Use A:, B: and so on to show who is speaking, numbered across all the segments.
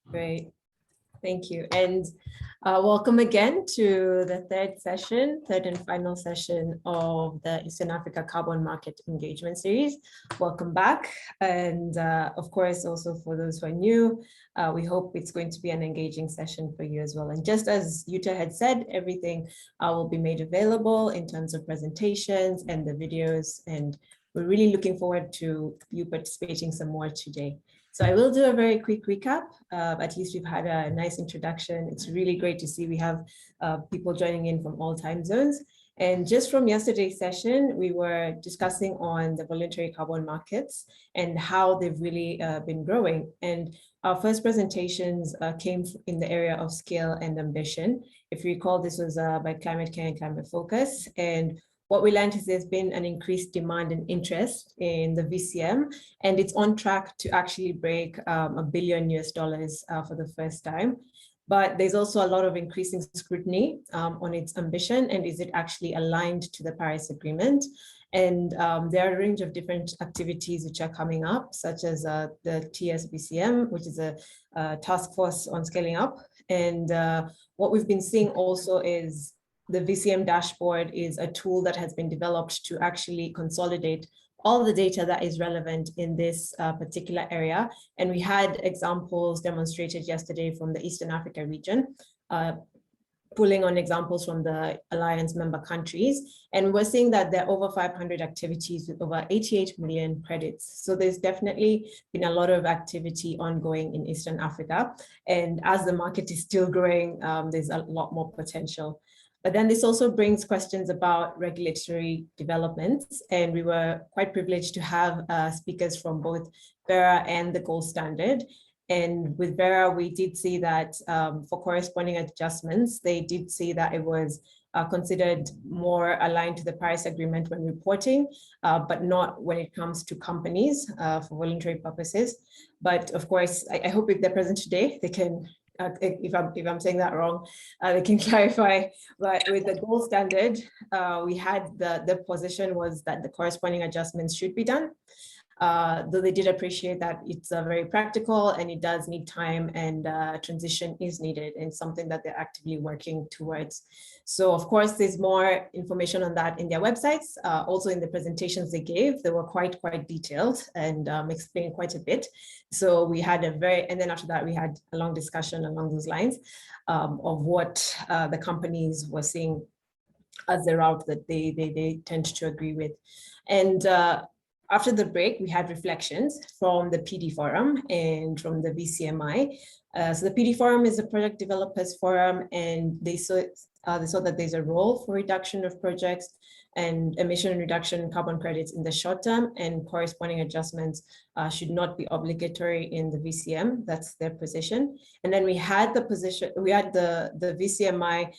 A: Great. Thank you. And welcome again to the third and final session of the Eastern Africa Carbon Market Engagement Series. Welcome back. And of course, also for those who are new, we hope it's going to be an engaging session for you as well. And just as Yuta had said, everything will be made available in terms of presentations and the videos. And we're really looking forward to you participating some more today. So I will do a very quick recap. At least we've had a nice introduction. It's really great to see we have people joining in from all time zones. And just from yesterday's session, we were discussing on the voluntary carbon markets and how they've really been growing. And our first presentations came in the area of scale and ambition. If you recall, this was by Climate Care and Climate Focus. And what we learned is there's been an increased demand and interest in the VCM, and it's on track to actually break $1 billion for the first time. But there's also a lot of increasing scrutiny on its ambition, and is it actually aligned to the Paris Agreement? And there are a range of different activities which are coming up, such as the TSVCM, which is a task force on scaling up. And what we've been seeing also is the VCM dashboard is a tool that has been developed to actually consolidate all the data that is relevant in this particular area. And we had examples demonstrated yesterday from the Eastern Africa region, pulling on examples from the Alliance member countries. And we're seeing that there are over 500 activities with over 88 million credits. So there's definitely been a lot of activity ongoing in Eastern Africa. And as the market is still growing, there's a lot more potential. But then this also brings questions about regulatory developments. And we were quite privileged to have speakers from both Verra and the Gold Standard. And with Verra, we did see that for corresponding adjustments, they did see that it was considered more aligned to the Paris Agreement when reporting, but not when it comes to companies for voluntary purposes. But of course, I hope if they're present today, they can if I'm saying that wrong, they can clarify. But with the Gold Standard, we had the position was that the corresponding adjustments should be done. Though they did appreciate that it's very practical and it does need time, and transition is needed, and something that they're actively working towards. So of course, there's more information on that in their websites. Also in the presentations they gave, they were quite detailed and explained quite a bit. So we had and then after that, we had a long discussion along those lines of what the companies were seeing as the route that they tend to agree with. And after the break, we had reflections from the PD Forum and from the VCMI. So the PD Forum is a project developers forum, and they saw that there's a role for reduction of projects and emission reduction carbon credits in the short term, and corresponding adjustments should not be obligatory in the VCM. That's their position. And then we had the VCMI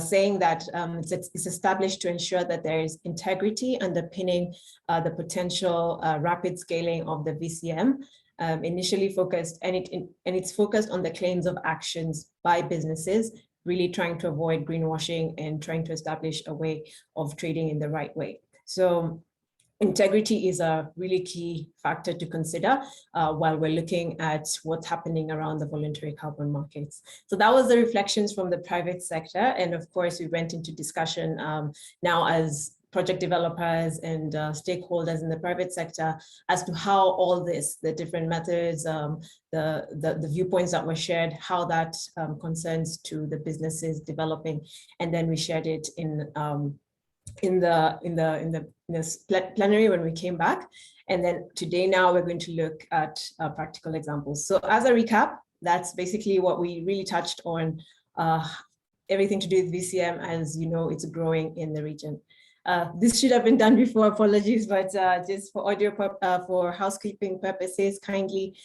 A: saying that it's established to ensure that there is integrity underpinning the potential rapid scaling of the VCM, initially focused, and it's focused on the claims of actions by businesses, really trying to avoid greenwashing and trying to establish a way of trading in the right way. So integrity is a really key factor to consider while we're looking at what's happening around the voluntary carbon markets. So that was the reflections from the private sector. And of course, we went into discussion now as project developers and stakeholders in the private sector as to how all this, the different methods, the viewpoints that were shared, how that concerns to the businesses developing. And then we shared it in the plenary when we came back. And then today now we're going to look at practical examples. So as a recap, that's basically what we really touched on, everything to do with VCM. As you know, it's growing in the region. This should have been done before, apologies, but just for audio, for housekeeping purposes, kindly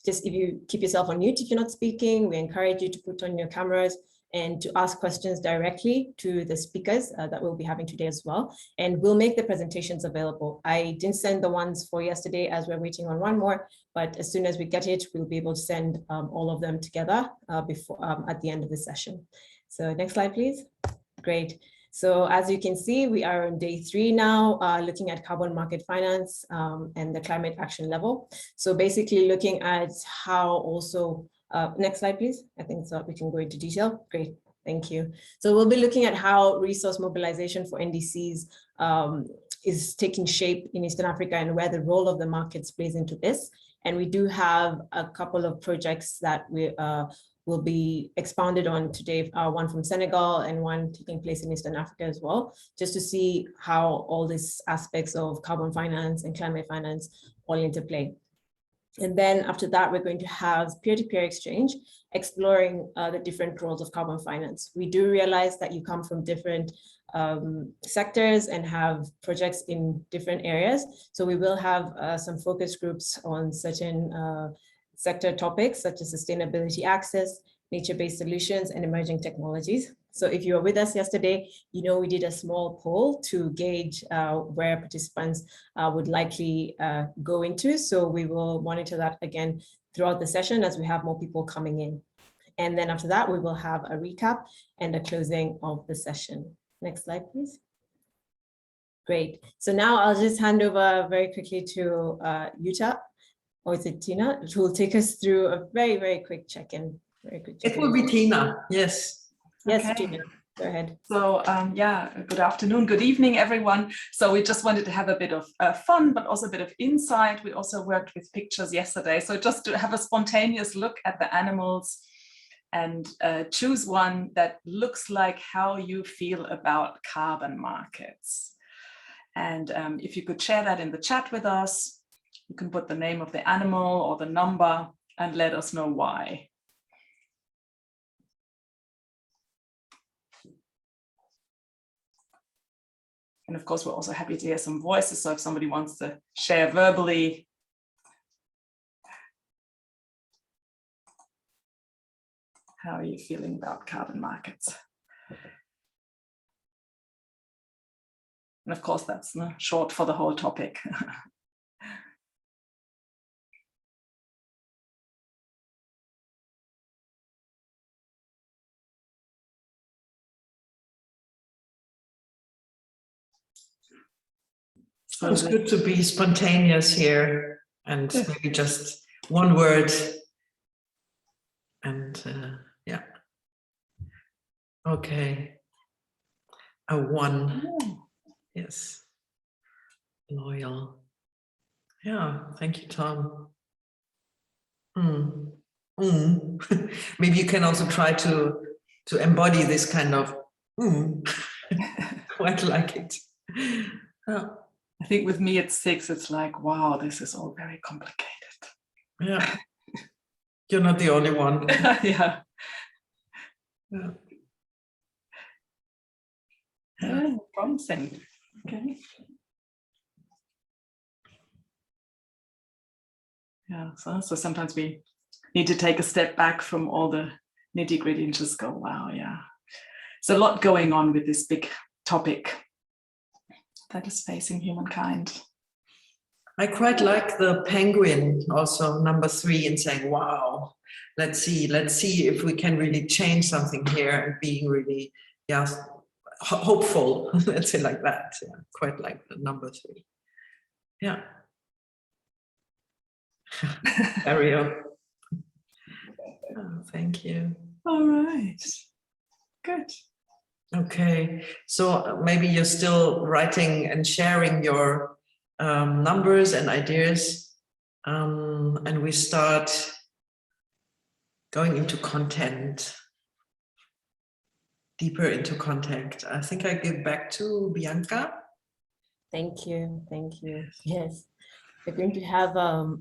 A: just if you keep yourself on mute if you're not speaking, we encourage you to put on your cameras and to ask questions directly to the speakers that we'll be having today as well. And we'll make the presentations available. I didn't send the ones for yesterday as we're waiting on one more, but as soon as we get it, we'll be able to send all of them together before at the end of the session. So next slide, please. Great. So as you can see, we are on day 3 now, looking at carbon market finance and the climate action level. So basically looking at how also, next slide, please. I think so we can go into detail. Great, thank you. So we'll be looking at how resource mobilization for NDCs is taking shape in Eastern Africa and where the role of the markets plays into this. And we do have a couple of projects that we will be expounded on today, one from Senegal and one taking place in Eastern Africa as well, just to see how all these aspects of carbon finance and climate finance all interplay. And then after that, we're going to have peer-to-peer exchange, exploring the different roles of carbon finance. We do realize that you come from different sectors and have projects in different areas. So we will have some focus groups on certain sector topics such as sustainability access, nature-based solutions, and emerging technologies. So if you were with us yesterday, you know we did a small poll to gauge where participants would likely go into. So we will monitor that again throughout the session as we have more people coming in. And then after that, we will have a recap and a closing of the session. Next slide, please. Great. So now I'll just hand over very quickly to Yuta, or is it Tina, who will take us through a very, very quick check-in.
B: It will be Tina, yes.
A: Yes,
C: Okay.
A: Tina, go ahead.
C: So yeah, good afternoon, good evening, everyone. So we just wanted to have a bit of fun, but also a bit of insight. We also worked with pictures yesterday. So just to have a spontaneous look at the animals and choose one that looks like how you feel about carbon markets. And if you could share that in the chat with us, you can put the name of the animal or the number and let us know why. And of course, we're also happy to hear some voices. So if somebody wants to share verbally, how are you feeling about carbon markets? And of course, that's short for the whole topic.
B: So it's good to be spontaneous here and maybe just one word. And yeah. Okay. A 1. Yes. Loyal. Yeah. Thank you, Tom. Maybe you can also try to embody this kind of quite like it. Oh.
C: I think with me, it's 6. It's like, wow, this is all very complicated.
B: Yeah. You're not the only one.
C: Yeah.
B: Yeah.
C: Yeah, promising. Okay. Yeah, so sometimes we need to take a step back from all the nitty-gritty and just go, wow, yeah. There's a lot going on with this big topic that is facing humankind.
B: I quite like the penguin, also number 3, and saying, wow, let's see if we can really change something here, and being really, yeah, hopeful, let's say like that. Yeah, quite like the number 3. Yeah. Dario. Oh, thank you.
C: All right. Good.
B: Okay, so maybe you're still writing and sharing your numbers and ideas, and we start going into content, deeper into content. I think I give back to Bianca.
A: Thank you, thank you. Yes, we're going to have our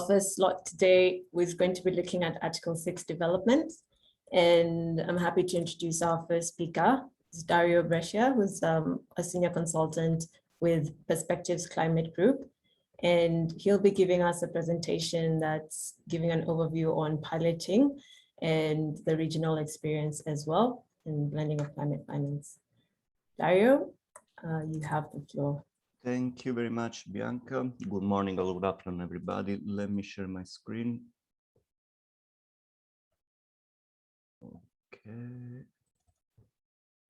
A: first slot today. We're going to be looking at Article 6 development. And I'm happy to introduce our first speaker, it's Dario Brescia, who's a senior consultant with Perspectives Climate Group. And he'll be giving us a presentation that's giving an overview on piloting and the regional experience as well, and blending of climate finance. Dario, you have the floor.
D: Thank you very much, Bianca. Good morning or good afternoon, everybody. Let me share my screen. Okay.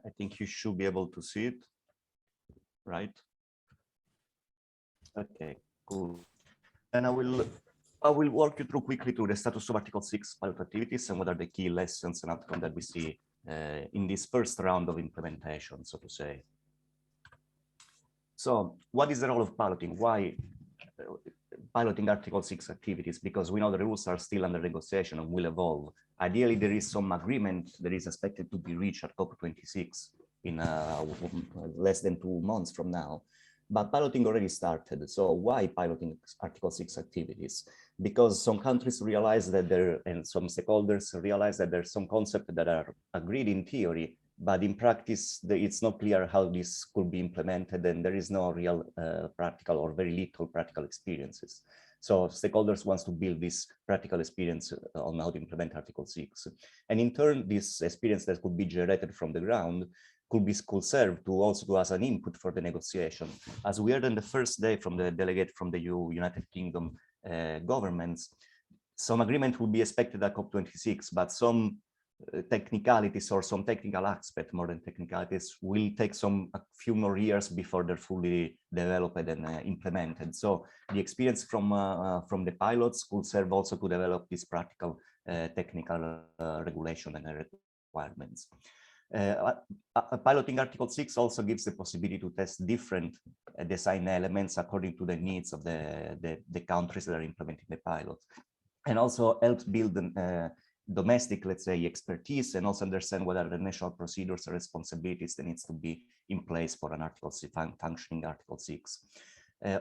D: I think you should be able to see it, right? Okay, cool. And I will walk you through quickly through the status of Article 6 pilot activities and what are the key lessons and outcomes that we see in this first round of implementation, so to say. So what is the role of piloting? Why piloting Article 6 activities? Because we know the rules are still under negotiation and will evolve. Ideally, there is some agreement that is expected to be reached at COP26 in less than 2 months from now. But piloting already started. So why piloting Article 6 activities? Because some countries realize that and some stakeholders realize that there's some concepts that are agreed in theory, but in practice, it's not clear how this could be implemented, and there is no real practical or very little practical experiences. So stakeholders want to build this practical experience on how to implement Article 6. And in turn, this experience that could be generated from the ground could serve to also as an input for the negotiation. As we heard on the first day from the delegate from the United Kingdom governments, some agreement would be expected at COP26, but some technicalities or some technical aspect, more than technicalities, will take a few more years before they're fully developed and implemented. So the experience from the pilots could serve also to develop this practical technical regulation and requirements. Piloting Article 6 also gives the possibility to test different design elements according to the needs of the countries that are implementing the pilot, and also helps build domestic, let's say, expertise, and also understand what are the national procedures and responsibilities that needs to be in place for an functioning Article 6.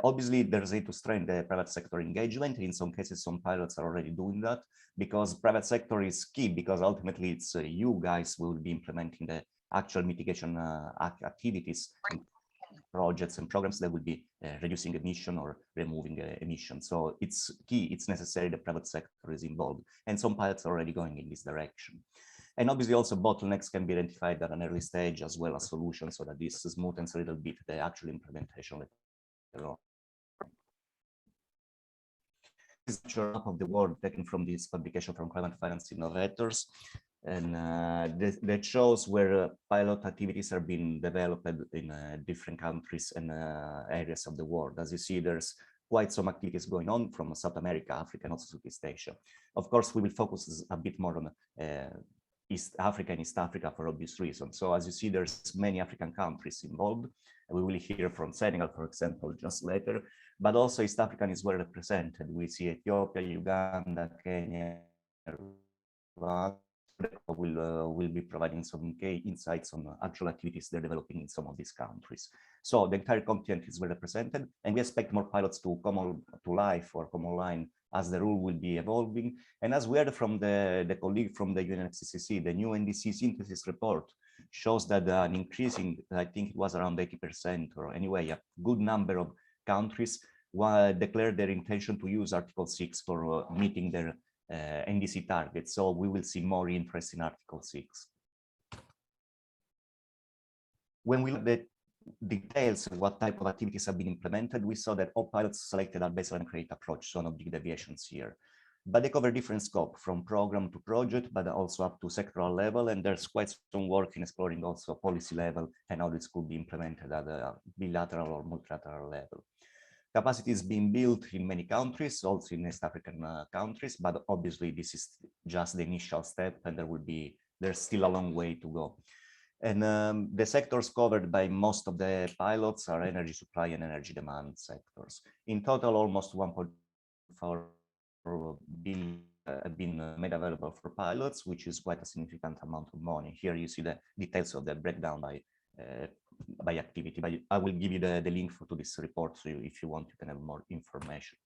D: Obviously, there's a need to strengthen the private sector engagement. In some cases, some pilots are already doing that, because private sector is key, because ultimately it's you guys will be implementing the actual mitigation activities, projects and programs that will be reducing emission or removing emissions. So it's key, it's necessary the private sector is involved, and some pilots are already going in this direction. And obviously also bottlenecks can be identified at an early stage as well as solutions, so that this smoothens a little bit the actual implementation. This is a map of the world taken from this publication from Climate Finance Innovators, and that shows where pilot activities are being developed in different countries and areas of the world. As you see, there's quite some activities going on from South America, Africa, and also Southeast Asia. Of course, we will focus a bit more on East Africa and East Africa for obvious reasons. So as you see, there's many African countries involved. We will hear from Senegal, for example, just later, but also East African is well represented. We see Ethiopia, Uganda, Kenya, will be providing some insights on actual activities they're developing in some of these countries. So the entire continent is well represented, and we expect more pilots to come to life or come online as the rule will be evolving. And as we heard from the colleague from the UNFCCC, the new NDC synthesis report shows that an increasing, I think it was around 80%, or anyway, a good number of countries declared their intention to use Article 6 for meeting their NDC targets. So we will see more interest in Article 6. When we look at the details of what type of activities have been implemented, we saw that all pilots selected a baseline credit approach, so no big deviations here. But they cover different scope, from program to project, but also up to sectoral level. And there's quite some work in exploring also policy level and how this could be implemented at a bilateral or multilateral level. Capacity is being built in many countries, also in East African countries, but obviously this is just the initial step, and there's still a long way to go. And the sectors covered by most of the pilots are energy supply and energy demand sectors. In total, almost 1.4 billion have been made available for pilots, which is quite a significant amount of money. Here you see the details of the breakdown by activity, but I will give you the link to this report, so if you want, you can have more information.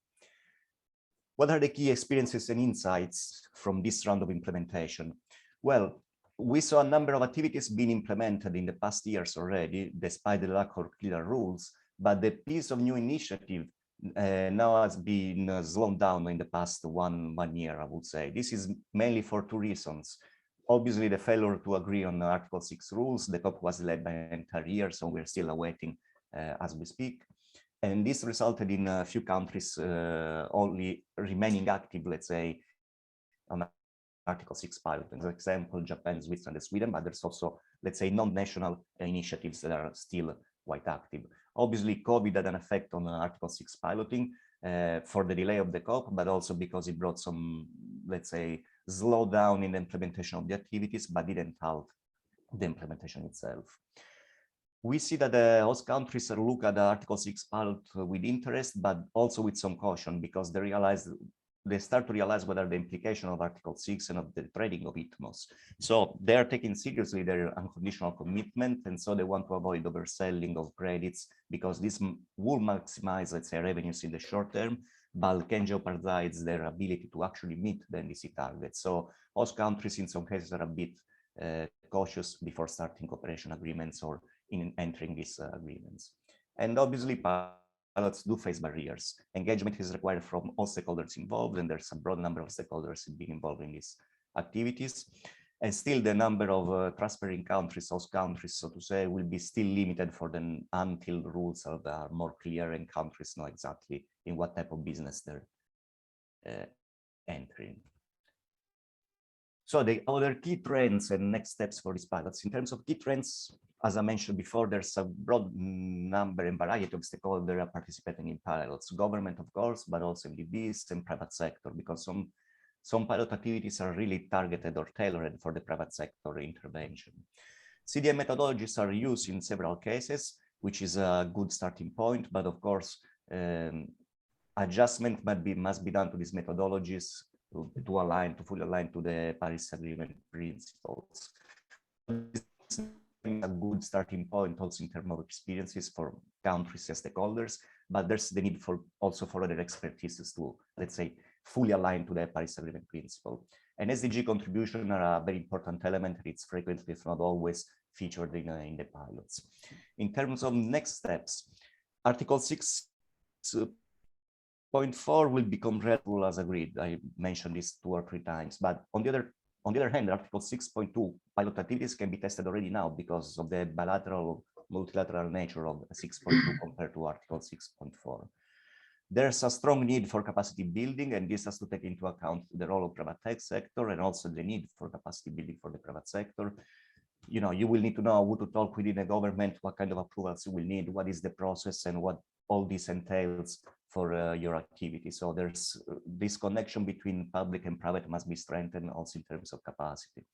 D: What are the key experiences and insights from this round of implementation? Well, we saw a number of activities being implemented in the past years already, despite the lack of clear rules, but the piece of new initiative now has been slowed down in the past one year, I would say. This is mainly for two reasons. Obviously, the failure to agree on Article 6 rules. The COP was delayed by an entire year, so we're still awaiting as we speak. And this resulted in a few countries only remaining active, let's say, on Article 6 pilot. As an example, Japan, Switzerland, and Sweden, but there's also let's say, non-national initiatives that are still quite active. Obviously, COVID had an effect on Article 6 piloting for the delay of the COP, but also because it brought some, let's say, slowdown in the implementation of the activities, but didn't halt the implementation itself. We see that the host countries look at the Article 6 pilot with interest, but also with some caution, because they start to realize what are the implications of Article 6 and of the trading of ITMOS. So they are taking seriously their unconditional commitment, and so they want to avoid overselling of credits, because this will maximize, let's say, revenues in the short term, but can jeopardize their ability to actually meet the NDC targets. So host countries in some cases are a bit cautious before starting cooperation agreements or in entering these agreements. And obviously, pilots do face barriers. Engagement is required from all stakeholders involved, and there's a broad number of stakeholders being involved in these activities. And still the number of transferring countries, host countries, so to say, will be still limited for them until the rules are more clear and countries know exactly in what type of business they're entering. So the other key trends and next steps for these pilots. In terms of key trends, as I mentioned before, there's a broad number and variety of stakeholders participating in pilots, government, of course, but also MDBs and private sector, because some pilot activities are really targeted or tailored for the private sector intervention. CDM methodologies are used in several cases, which is a good starting point, but of course, adjustment must be done to these methodologies to fully align to the Paris Agreement principles. A good starting point also in terms of experiences for countries as stakeholders, but there's the need for also for other expertises to, let's say, fully align to the Paris Agreement principle. And SDG contribution are a very important element. It's frequently, if not always, featured in the pilots. In terms of next steps, Article 6.4 will become relevant as agreed. I mentioned this 2 or 3 times, but on the other hand, Article 6.2 pilot activities can be tested already now because of the bilateral, multilateral nature of 6.2 compared to Article 6.4. There's a strong need for capacity building, and this has to take into account the role of private tech sector and also the need for capacity building for the private sector. You know, you will need to know who to talk within the government, what kind of approvals you will need, what is the process, and what all this entails for your activity. So there's this connection between public and private must be strengthened also in terms of capacity.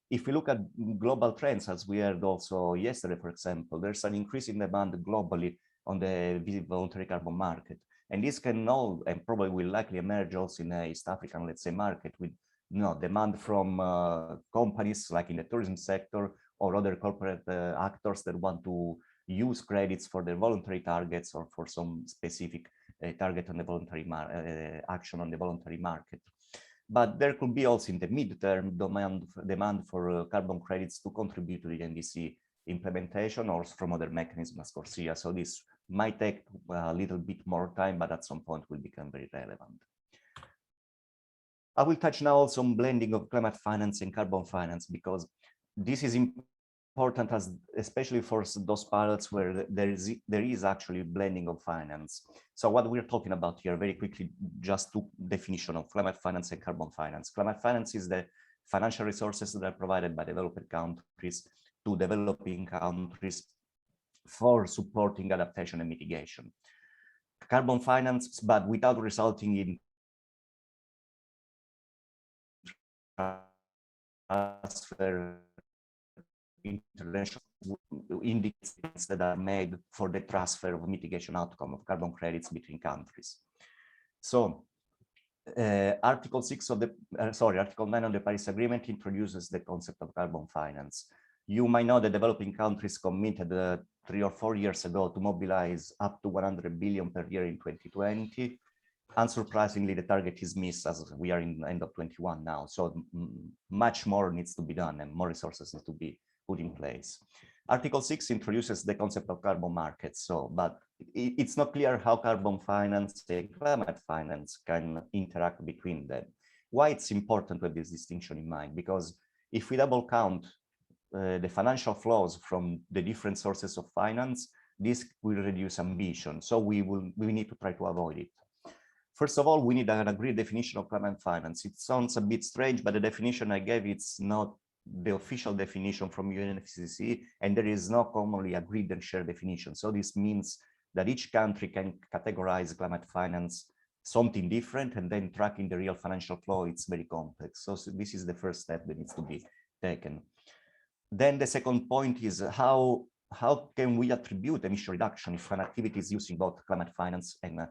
D: If we look at global trends, as we heard also yesterday, for example, there's an increasing demand globally on the voluntary carbon market. And this can now and probably will likely emerge also in the East African, let's say, market with demand from companies like in the tourism sector or other corporate actors that want to use credits for their voluntary targets or for some specific target on the voluntary action on the voluntary market. But there could be also in the midterm demand for carbon credits to contribute to the NDC implementation or from other mechanisms as CORSIA. So this might take a little bit more time, but at some point will become very relevant. I will touch now also on blending of climate finance and carbon finance, because this is important, as especially for those pilots where there is actually blending of finance. So what we're talking about here, very quickly, just 2 definitions of climate finance and carbon finance. Climate finance is the financial resources that are provided by developed countries to developing countries for supporting adaptation and mitigation. Carbon finance, but without resulting in transfer international indicators that are made for the transfer of mitigation outcome of carbon credits between countries. So Article 9 of the Paris Agreement introduces the concept of carbon finance. You might know that developing countries committed 3 or 4 years ago to mobilize up to 100 billion per year in 2020. Unsurprisingly, the target is missed as we are in the end of 21 now. So much more needs to be done and more resources need to be put in place. Article 6 introduces the concept of carbon markets. So, but it's not clear how carbon finance and climate finance can interact between them. Why it's important to have this distinction in mind? Because if we double count the financial flows from the different sources of finance, this will reduce ambition. So we need to try to avoid it. First of all, we need an agreed definition of climate finance. It sounds a bit strange, but the definition I gave, it's not the official definition from UNFCCC, and there is no commonly agreed and shared definition. So this means that each country can categorize climate finance something different, and then tracking the real financial flow, it's very complex. So this is the first step that needs to be taken. Then the second point is how can we attribute emission reduction if an activity is using both climate finance and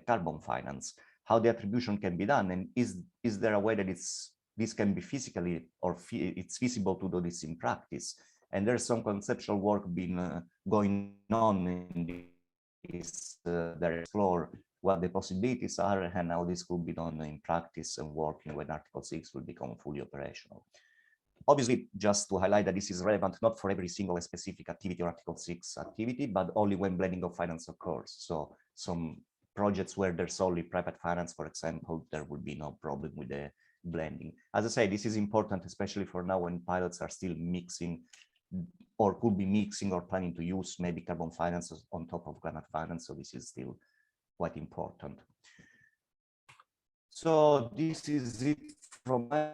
D: carbon finance? How the attribution can be done, and is there a way that this can be physically or it's feasible to do this in practice? And there's some conceptual work been going on in this that explore what the possibilities are and how this could be done in practice and working when Article 6 will become fully operational. Obviously, just to highlight that this is relevant not for every single specific activity or Article 6 activity, but only when blending of finance occurs. So some projects where there's only private finance, for example, there will be no problem with the blending. As I say, this is important, especially for now when pilots are still mixing or could be mixing or planning to use maybe carbon finance on top of climate finance. So this is still quite important. So this is it from my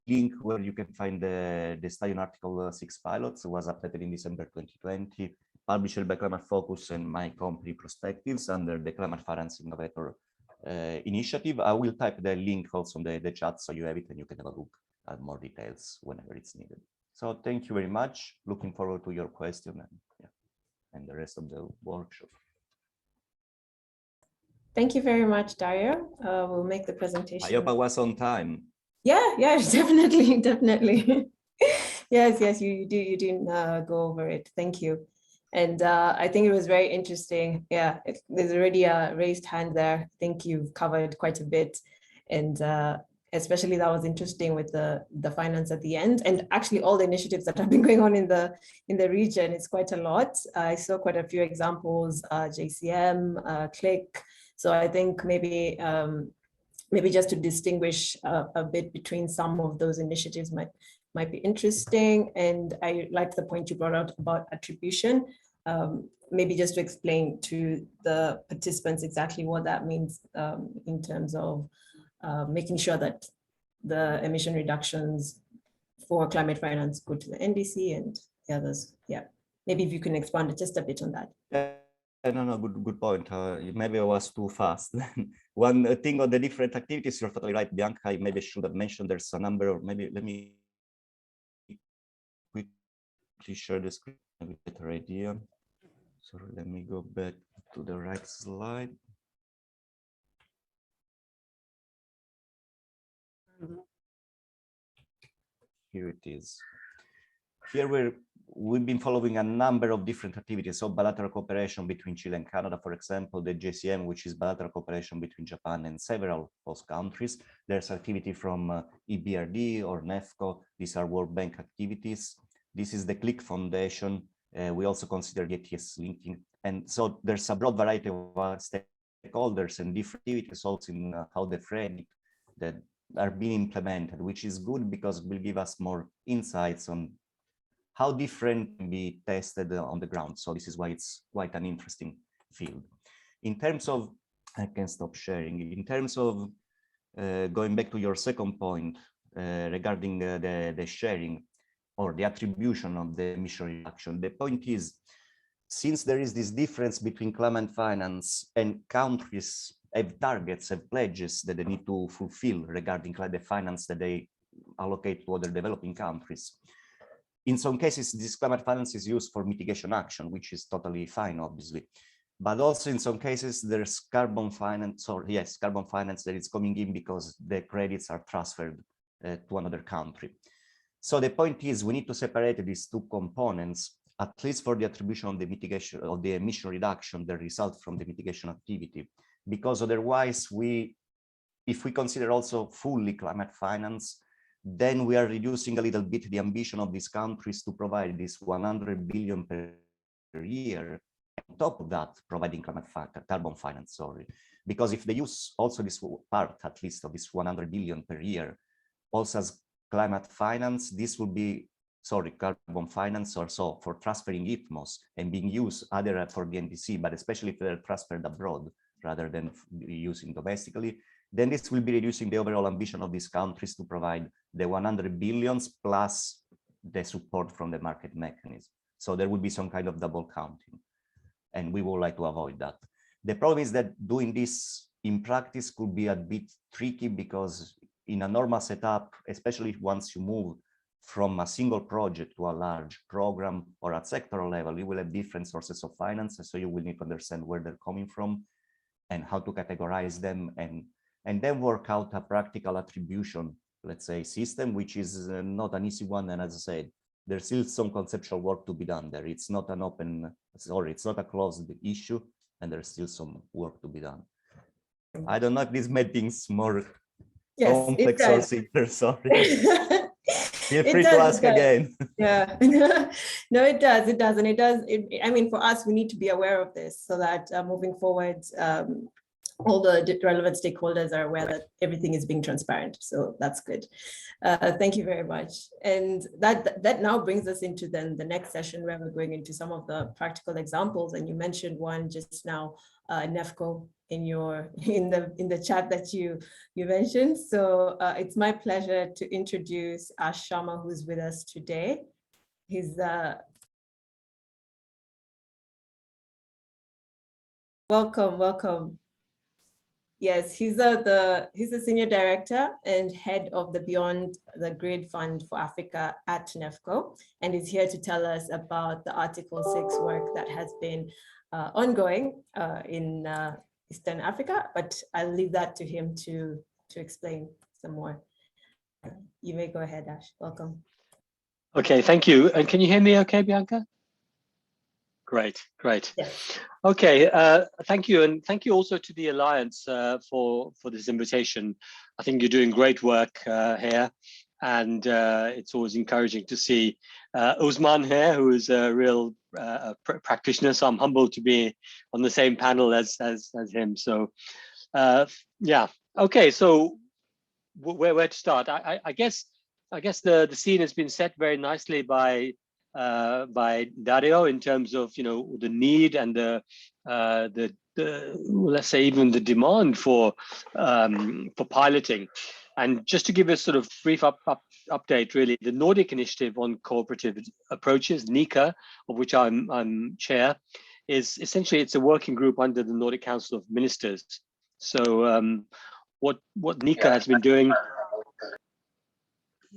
D: link where you can find the study on Article 6 pilots. It was updated in December 2020, published by Climate Focus and my company Prospectives under the Climate Finance Innovator initiative. I will type the link also in the chat so you have it and you can have a look at more details whenever it's needed. So thank you very much. Looking forward to your question and the rest of the workshop.
A: Thank you very much, Dario. We'll make the presentation.
D: I hope I was on time.
A: Yeah, definitely, definitely. Yes, you didn't go over it. Thank you. And I think it was very interesting. Yeah, there's already a raised hand there. I think you've covered quite a bit. And especially that was interesting with the finance at the end. And actually all the initiatives that have been going on in the region, it's quite a lot. I saw quite a few examples, JCM, Click. So I think maybe just to distinguish a bit between some of those initiatives might be interesting. And I like the point you brought out about attribution. Maybe just to explain to the participants exactly what that means in terms of making sure that the emission reductions for climate finance go to the NDC and the others. Yeah, maybe if you can expand just a bit on that.
D: No, good point. Maybe I was too fast. One thing on the different activities, you're totally right, Bianca. I maybe should have mentioned there's a number, or maybe let me quickly share the screen, maybe better idea. So let me go back to the right slide. Here it is. Here we've been following a number of different activities. So bilateral cooperation between Chile and Canada, for example, the JCM, which is bilateral cooperation between Japan and several host countries. There's activity from EBRD or NEFCO. These are World Bank activities. This is the Click Foundation. We also consider the ETS linking. And so there's a broad variety of stakeholders and different activities also in how they frame it that are being implemented, which is good because it will give us more insights on how different can be tested on the ground. So this is why it's quite an interesting field. In terms of, I can stop sharing. In terms of going back to your second point regarding the sharing or the attribution of the emission reduction, the point is, since there is this difference between climate finance and countries have targets, have pledges that they need to fulfill regarding climate finance that they allocate to other developing countries. In some cases, this climate finance is used for mitigation action, which is totally fine, obviously. But also in some cases, there's carbon finance, or yes, carbon finance that is coming in because the credits are transferred to another country. So the point is we need to separate these two components, at least for the attribution of the mitigation of the emission reduction, the result from the mitigation activity, because otherwise if we consider also fully climate finance, then we are reducing a little bit the ambition of these countries to provide this 100 billion per year. On top of that, providing carbon finance, sorry. Because if they use also this part, at least of this 100 billion per year, also as climate finance, this will be, sorry, carbon finance or so for transferring ITMOs and being used either for the NDC, but especially if they're transferred abroad, rather than using domestically, then this will be reducing the overall ambition of these countries to provide the 100 billions plus the support from the market mechanism. So there will be some kind of double counting, and we would like to avoid that. The problem is that doing this in practice could be a bit tricky, because in a normal setup, especially once you move from a single project to a large program or at sectoral level, you will have different sources of finance. So you will need to understand where they're coming from and how to categorize them, and then work out a practical attribution, let's say, system, which is not an easy one. And as I said, there's still some conceptual work to be done there. It's not an it's not a closed issue, and there's still some work to be done. I don't know if this made things more complex or simpler, sorry. Feel free to ask again.
A: Yeah, no, it does, and it does. I mean, for us, we need to be aware of this so that moving forward, all the relevant stakeholders are aware that everything is being transparent. So that's good. Thank you very much. And that now brings us into then the next session, where we're going into some of the practical examples. And you mentioned one just now, NEFCO, in the chat that you mentioned. So it's my pleasure to introduce Ash Sharma, who's with us today. He's welcome. Yes, he's the senior director and head of the Beyond the Grid Fund for Africa at NEFCO, and is here to tell us about the Article 6 work that has been ongoing in Eastern Africa, but I'll leave that to him to explain some more. You may go ahead, Ash. Welcome.
E: Okay, thank you. And can you hear me okay, Bianca? Great.
A: Yes.
E: Okay, thank you. And thank you also to the Alliance for this invitation. I think you're doing great work here. And it's always encouraging to see Usman here, who is a real practitioner. So I'm humbled to be on the same panel as him. So yeah, okay. So where to start? I guess the scene has been set very nicely by Dario in terms of the need and the let's say even the demand for piloting. And just to give a sort of brief update, really, the Nordic Initiative on Cooperative Approaches, NICA, of which I'm chair, is essentially, it's a working group under the Nordic Council of Ministers. So what NICA has been doing,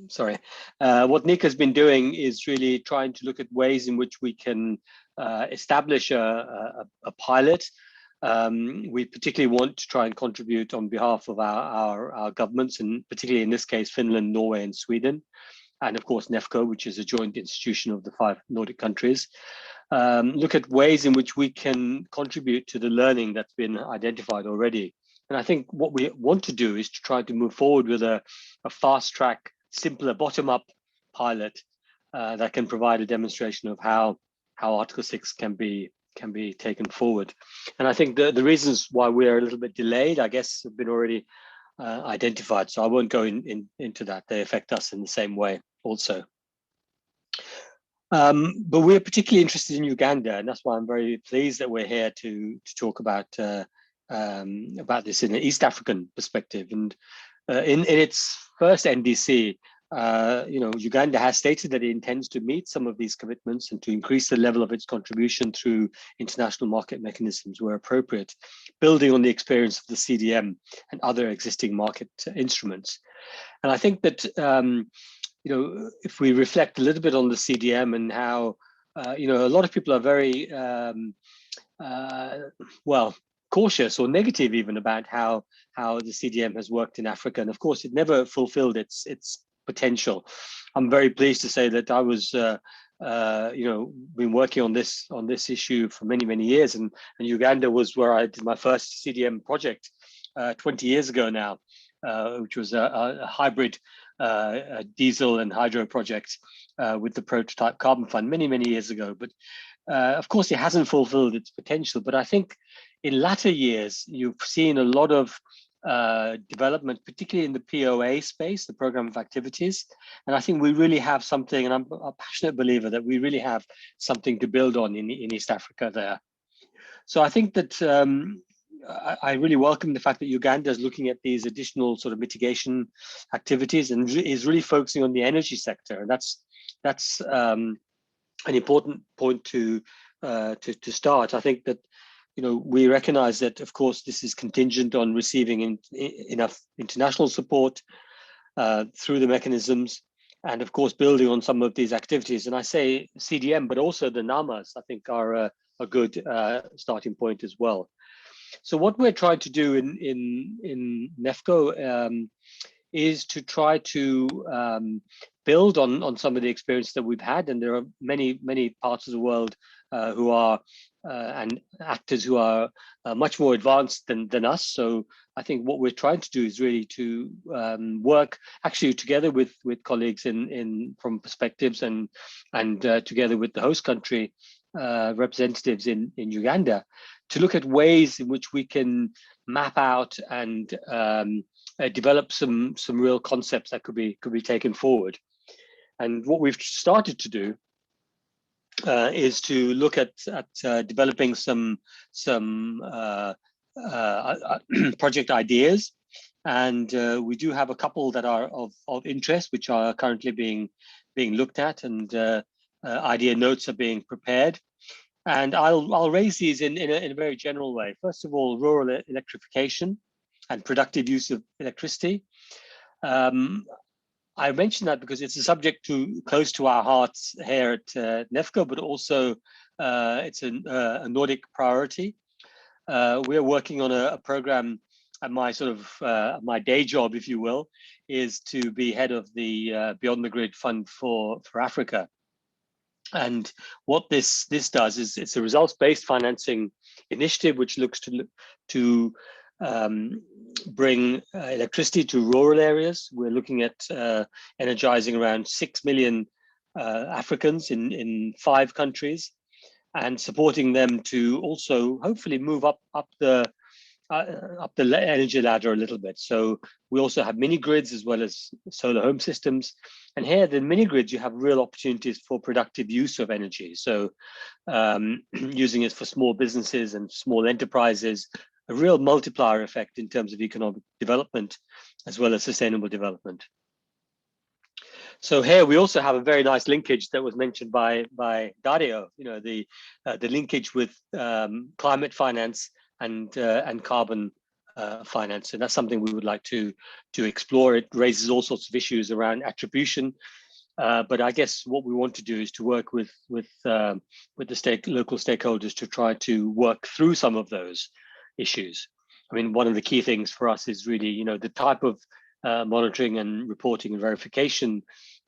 E: what NICA has been doing is really trying to look at ways in which we can establish a pilot. We particularly want to try and contribute on behalf of our governments, and particularly in this case, Finland, Norway, and Sweden, and of course, NEFCO, which is a joint institution of the 5 Nordic countries. Look at ways in which we can contribute to the learning that's been identified already. And I think what we want to do is to try to move forward with a fast track, simpler bottom-up pilot that can provide a demonstration of how Article 6 can be taken forward. And I think the reasons why we're a little bit delayed, I guess, have been already identified. So I won't go into that. They affect us in the same way also. But we're particularly interested in Uganda, and that's why I'm very pleased that we're here to talk about this in an East African perspective. And in its first NDC, Uganda has stated that it intends to meet some of these commitments and to increase the level of its contribution through international market mechanisms where appropriate, building on the experience of the CDM and other existing market instruments. And I think that, if we reflect a little bit on the CDM and how, a lot of people are very, cautious or negative even about how the CDM has worked in Africa. And of course, it never fulfilled its potential. I'm very pleased to say that I was, been working on this issue for many years, and Uganda was where I did my first CDM project 20 years ago now, which was a hybrid diesel and hydro project with the Prototype Carbon Fund many years ago. But of course, it hasn't fulfilled its potential. But I think in latter years, you've seen a lot of development, particularly in the POA space, the program of activities. And I think we really have something, and I'm a passionate believer that we really have something to build on in East Africa there. So I think that, I really welcome the fact that Uganda is looking at these additional sort of mitigation activities and is really focusing on the energy sector. And that's an important point to start. I think that, you know, we recognize that, of course, this is contingent on receiving enough international support through the mechanisms, and of course building on some of these activities. And I say CDM, but also the NAMAs, I think, are a good starting point as well. So what we're trying to do in NEFCO is to try to build on some of the experience that we've had, and there are many parts of the world who are and actors who are much more advanced than us. So I think what we're trying to do is really to work actually together with colleagues from perspectives and together with the host country representatives in Uganda, to look at ways in which we can map out and develop some real concepts that could be taken forward. And what we've started to do is to look at developing some project ideas, and we do have a couple that are of interest, which are currently being looked at, and idea notes are being prepared. And I'll raise these in a very general way. First of all, rural electrification and productive use of electricity. I mention that because it's a subject close to our hearts here at NEFCO, but also it's a Nordic priority. We're working on a program, and my sort of my day job, if you will, is to be head of the Beyond the Grid Fund for Africa. And what this does is it's a results-based financing initiative which looks to bring electricity to rural areas. We're looking at energizing around 6 million Africans in 5 countries, and supporting them to also hopefully move up the energy ladder a little bit. So we also have mini grids as well as solar home systems. And here, the mini grids, you have real opportunities for productive use of energy. So using it for small businesses and small enterprises, a real multiplier effect in terms of economic development as well as sustainable development. So here we also have a very nice linkage that was mentioned by Dario. You know, the linkage with climate finance and carbon finance, and that's something we would like to explore. It raises all sorts of issues around attribution, but I guess what we want to do is to work with the local stakeholders to try to work through some of those issues. I mean, one of the key things for us is really, you know, the type of monitoring and reporting and verification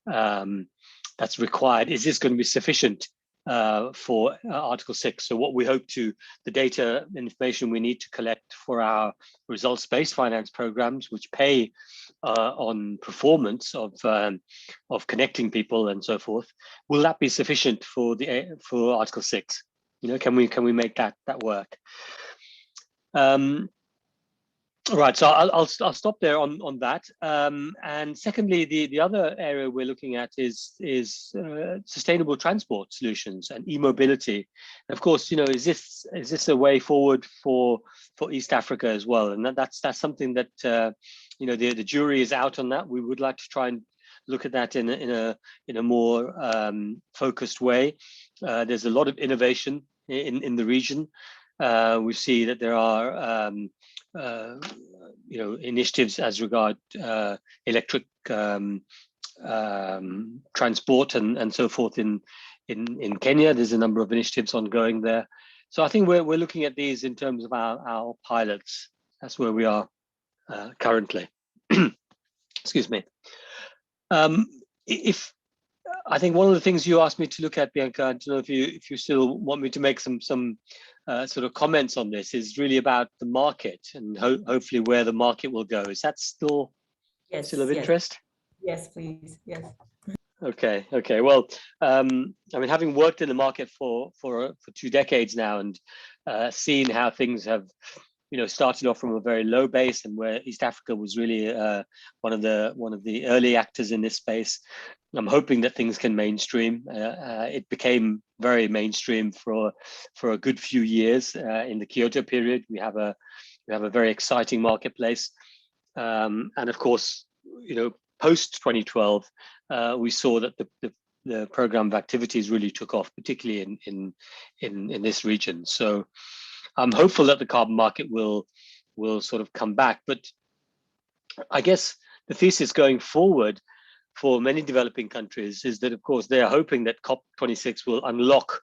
E: that's required. Is this going to be sufficient for Article 6? So what we hope the data and information we need to collect for our results-based finance programs, which pay on performance of connecting people and so forth, will that be sufficient for Article 6? You know, can we make that work? Right, so I'll stop there on that. And secondly, the other area we're looking at is sustainable transport solutions and e-mobility. Of course, you know, is this a way forward for East Africa as well? And that's something that you know, the jury is out on that. We would like to try and look at that in a more focused way. There's a lot of innovation in the region. We see that there are you know, initiatives as regard electric transport and so forth in Kenya. There's a number of initiatives ongoing there. So I think we're looking at these in terms of our pilots. That's where we are currently. Excuse me. If I think one of the things you asked me to look at, Bianca, I don't know if you still want me to make some sort of comments on this, is really about the market and hopefully where the market will go. Is that still of interest?
A: Yes, please. Yes.
E: Okay. Well, I mean, having worked in the market for 2 decades now and seen how things have started off from a very low base, and where East Africa was really one of the early actors in this space. I'm hoping that things can mainstream. It became very mainstream for a good few years in the Kyoto period. We have a very exciting marketplace, and of course, post 2012, we saw that the program of activities really took off, particularly in this region. So I'm hopeful that the carbon market will sort of come back. But I guess the thesis going forward for many developing countries is that, of course, they are hoping that COP26 will unlock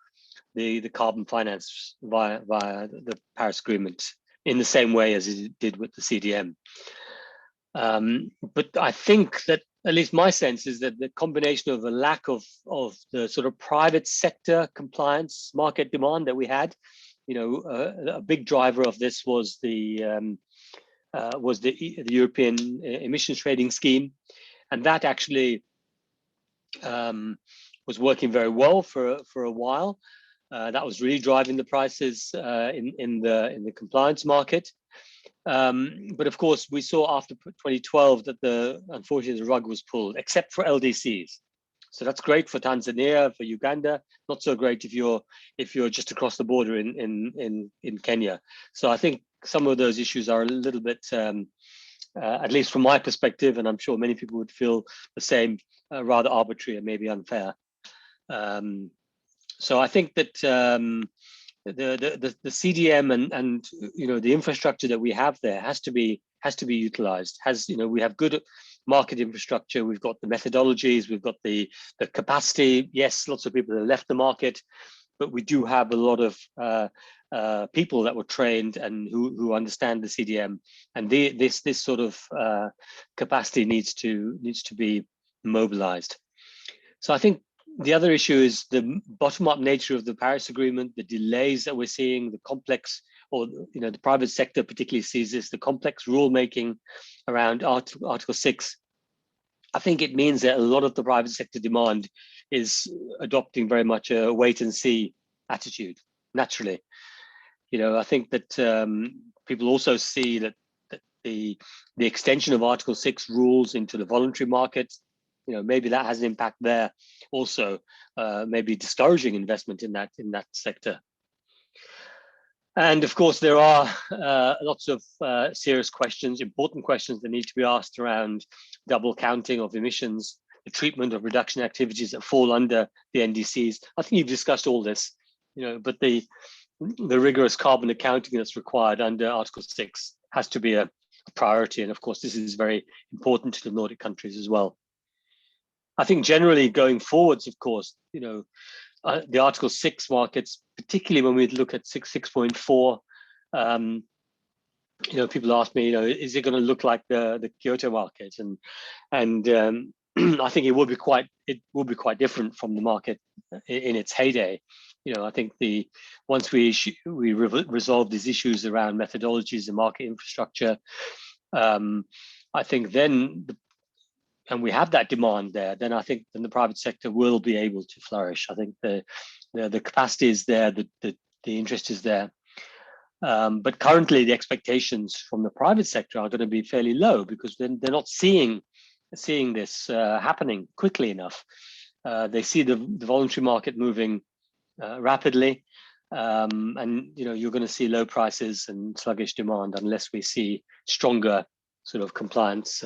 E: the carbon finance via the Paris Agreement in the same way as it did with the CDM. But I think that, at least my sense is that the combination of a lack of the sort of private sector compliance market demand that we had, a big driver of this was the European emissions trading scheme, and that actually was working very well for a while. That was really driving the prices in the compliance market. But of course, we saw after 2012 that unfortunately the rug was pulled, except for LDCs. So that's great for Tanzania, for Uganda. Not so great if you're just across the border in Kenya. So I think some of those issues are a little bit, at least from my perspective, and I'm sure many people would feel the same, rather arbitrary and maybe unfair. So I think that the CDM and the infrastructure that we have there has to be utilized. We have good market infrastructure. We've got the methodologies. We've got the capacity. Yes, lots of people have left the market, but we do have a lot of people that were trained and who understand the CDM. And this sort of capacity needs to be mobilized. So I think the other issue is the bottom-up nature of the Paris Agreement, the delays that we're seeing, the complex, or the private sector particularly sees this, the complex rulemaking around Article 6. I think it means that a lot of the private sector demand is adopting very much a wait-and-see attitude, naturally. I think that people also see that the extension of Article 6 rules into the voluntary market, maybe that has an impact there also, maybe discouraging investment in that sector. And of course, there are lots of serious questions, important questions that need to be asked around double counting of emissions, the treatment of reduction activities that fall under the NDCs. I think you've discussed all this, but the rigorous carbon accounting that's required under Article 6 has to be a priority. And of course, this is very important to the Nordic countries as well. I think generally going forwards, of course, the Article 6 markets, particularly when we look at 6.4, people ask me, is it going to look like the Kyoto market? And I think it will be quite different from the market in its heyday. I think once we resolve these issues around methodologies and market infrastructure, I think then and we have that demand there, then I think the private sector will be able to flourish. I think the capacity is there, the interest is there. But currently the expectations from the private sector are going to be fairly low because they're not seeing this happening quickly enough. They see the voluntary market moving rapidly, and you're going to see low prices and sluggish demand unless we see stronger sort of compliance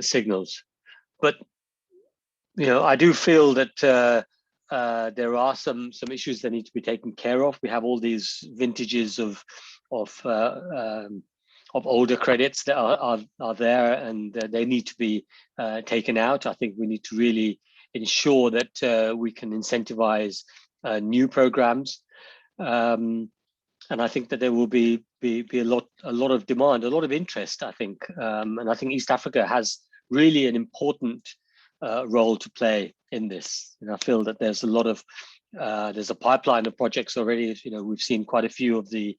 E: signals. But I do feel that there are some issues that need to be taken care of. We have all these vintages of older credits that are there, and they need to be taken out. I think we need to really ensure that we can incentivize new programs, and I think that there will be a lot of demand, a lot of interest, I think, and I think East Africa has really an important role to play in this. I feel that there's a pipeline of projects already. We've seen quite a few of the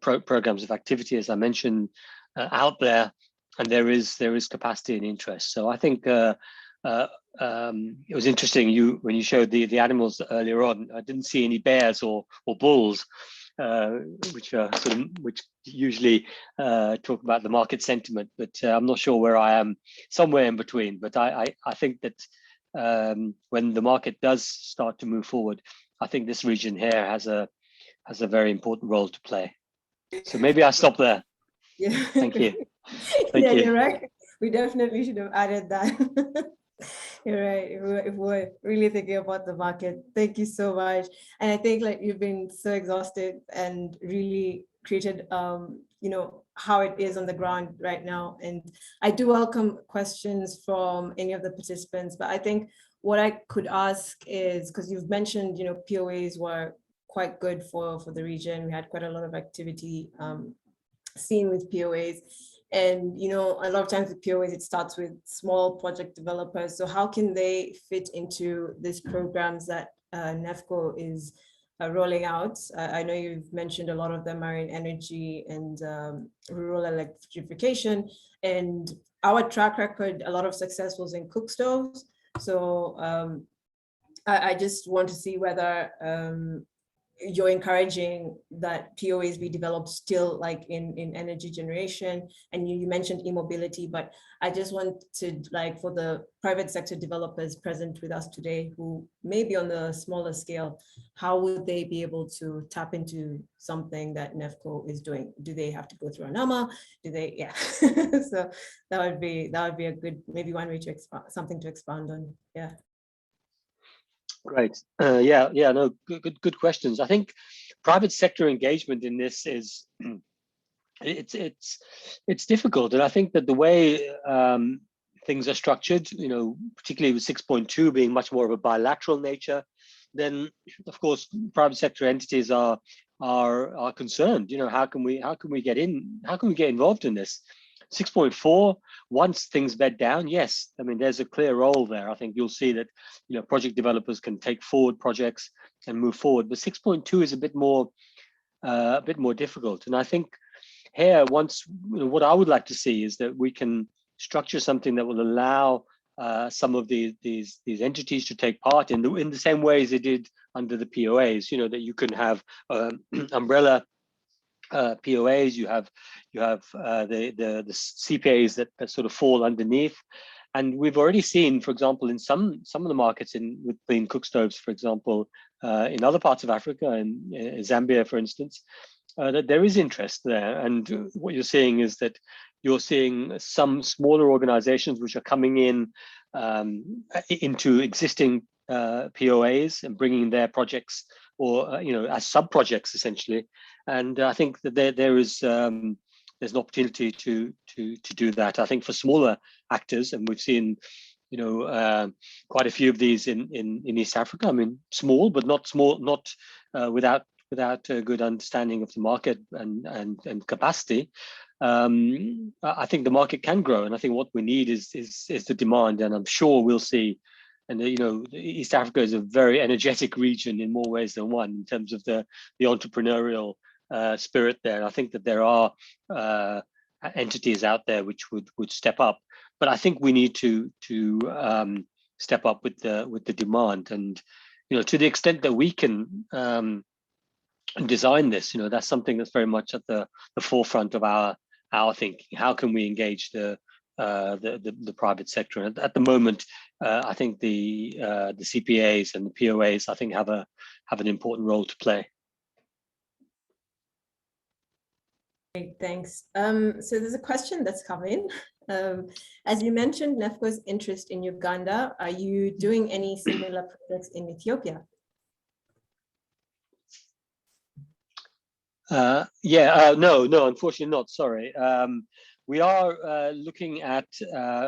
E: programs of activity, as I mentioned, out there, and there is capacity and interest. So I think it was interesting when you showed the animals earlier on. I didn't see any bears or bulls, which are which usually talk about the market sentiment. But I'm not sure where I am, somewhere in between. But I think that when the market does start to move forward, I think this region here has a very important role to play. So maybe I'll stop there.
A: Yeah.
E: Thank you. Thank
A: Yeah,
E: you.
A: you're right. We definitely should have added that. You're right. If we're really thinking about the market, thank you so much. And I think like you've been so exhausted and really created, you know, how it is on the ground right now. And I do welcome questions from any of the participants, but I think what I could ask is, because you've mentioned, you know, POAs were quite good for the region. We had quite a lot of activity seen with POAs. And, you know, a lot of times with POAs, it starts with small project developers. So how can they fit into these programs that NEFCO is rolling out? I know you've mentioned a lot of them are in energy and rural electrification. And our track record, a lot of success was in cook stoves. So I just want to see whether you're encouraging that POAs be developed still like in energy generation, and you mentioned e-mobility, but I just want to, like, for the private sector developers present with us today who may be on the smaller scale, how would they be able to tap into something that NEFCO is doing? Do they have to go through ANAMA? Do they, yeah. So that would be a good, maybe one way to expand, something to expand on. Yeah.
E: Great. No, good questions. I think private sector engagement in this is it's difficult, and I think that the way things are structured, you know, particularly with 6.2 being much more of a bilateral nature, then of course private sector entities are concerned. You know, how can we get in? How can we get involved in this? 6.4, once things bed down, yes, I mean, there's a clear role there. I think you'll see that, you know, project developers can take forward projects and move forward. But 6.2 is a bit more difficult. And I think here, once, you know, what I would like to see is that we can structure something that will allow some of these entities to take part in the same way as they did under the POAs. You know, that you can have umbrella POAs, you have the CPAs that sort of fall underneath, and we've already seen, for example, in some of the markets with clean cook stoves, for example, in other parts of Africa, in Zambia, for instance, that there is interest there. And what you're seeing is that you're seeing some smaller organizations which are coming in into existing POAs and bringing their projects, or you know, as sub projects essentially. And I think that there's an opportunity to do that. I think for smaller actors, and we've seen, you know, quite a few of these in East Africa. I mean, small, but not without a good understanding of the market and capacity. I think the market can grow, and I think what we need is the demand, and I'm sure we'll see. And you know, East Africa is a very energetic region in more ways than one in terms of the entrepreneurial spirit there. And I think that there are entities out there which would step up, but I think we need to step up with the demand. And you know, to the extent that we can design this, you know, that's something that's very much at the forefront of our thinking. How can we engage the private sector? And at the moment, I think the CPAs and the POAs, I think, have an important role to play.
A: Great, thanks. So there's a question that's come in. As you mentioned, NEFCO's interest in Uganda. Are you doing any similar projects in Ethiopia?
E: No, unfortunately not. Sorry. We are looking at,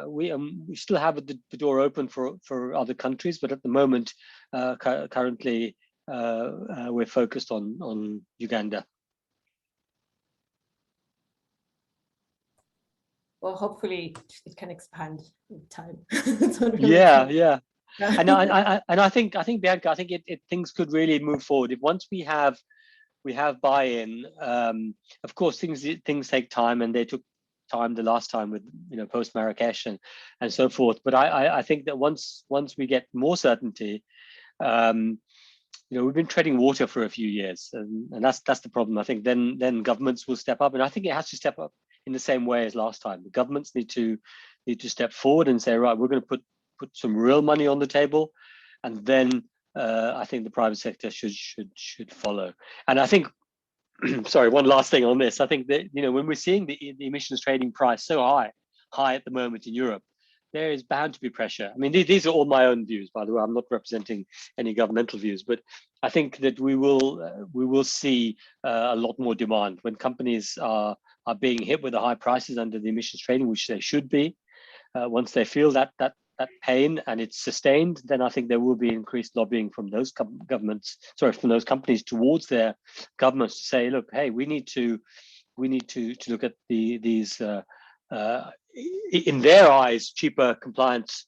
E: we still have the door open for other countries, but at the moment, currently, we're focused on Uganda.
A: Well, hopefully it can expand with time.
E: Yeah. And I think Bianca, I think things could really move forward if once we have buy-in. Of course, things take time, and they took time the last time with, you know, post Marrakesh and so forth. But I think that once we get more certainty, you we've been treading water for a few years, and that's the problem. I think then governments will step up, and I think it has to step up in the same way as last time. The governments need to step forward and say, right, we're going to put some real money on the table, and then I think the private sector should follow. And I think, sorry, one last thing on this. I think that when we're seeing the emissions trading price so high at the moment in Europe, there is bound to be pressure. I mean, these are all my own views, by the way. I'm not representing any governmental views, but I think that we will see a lot more demand when companies are being hit with the high prices under the emissions trading, which they should be. Once they feel that pain and it's sustained, then I think there will be increased lobbying from those from those companies towards their governments to say, look, hey, we need to look at these. In their eyes, cheaper compliance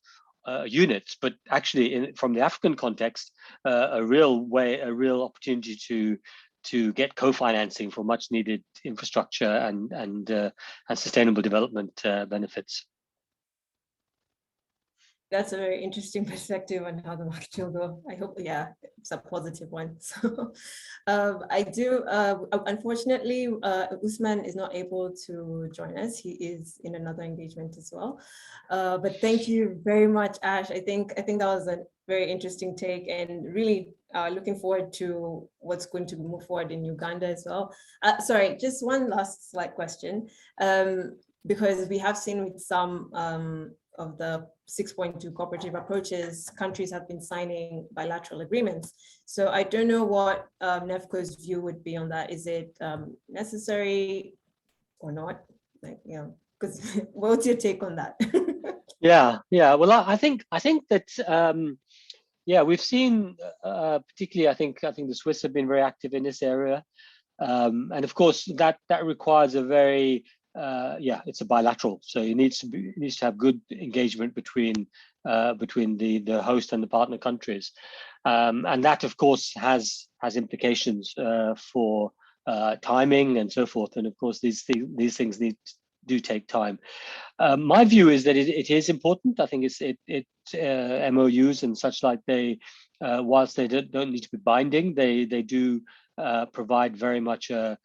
E: units, but actually, from the African context, a real opportunity to get co-financing for much needed infrastructure and sustainable development benefits.
A: That's a very interesting perspective on how the market will go. I hope, yeah, it's a positive one. So I do, unfortunately, Usman is not able to join us. He is in another engagement as well. But thank you very much, Ash. I think that was a very interesting take, and really looking forward to what's going to move forward in Uganda as well. Sorry, just one last slight question, because we have seen with some of the 6.2 cooperative approaches, countries have been signing bilateral agreements. So I don't know what NEFCO's view would be on that. Is it necessary or not? Like, because what's your take on that?
E: Yeah. Well, I think that we've seen particularly. I think the Swiss have been very active in this area, and of course that requires a very it's a bilateral, so it needs to have good engagement between the host and the partner countries, and that of course has implications for timing and so forth. And of course these things do take time. My view is that it is important. I think MOUs and such like, they whilst they don't need to be binding, they do provide very much a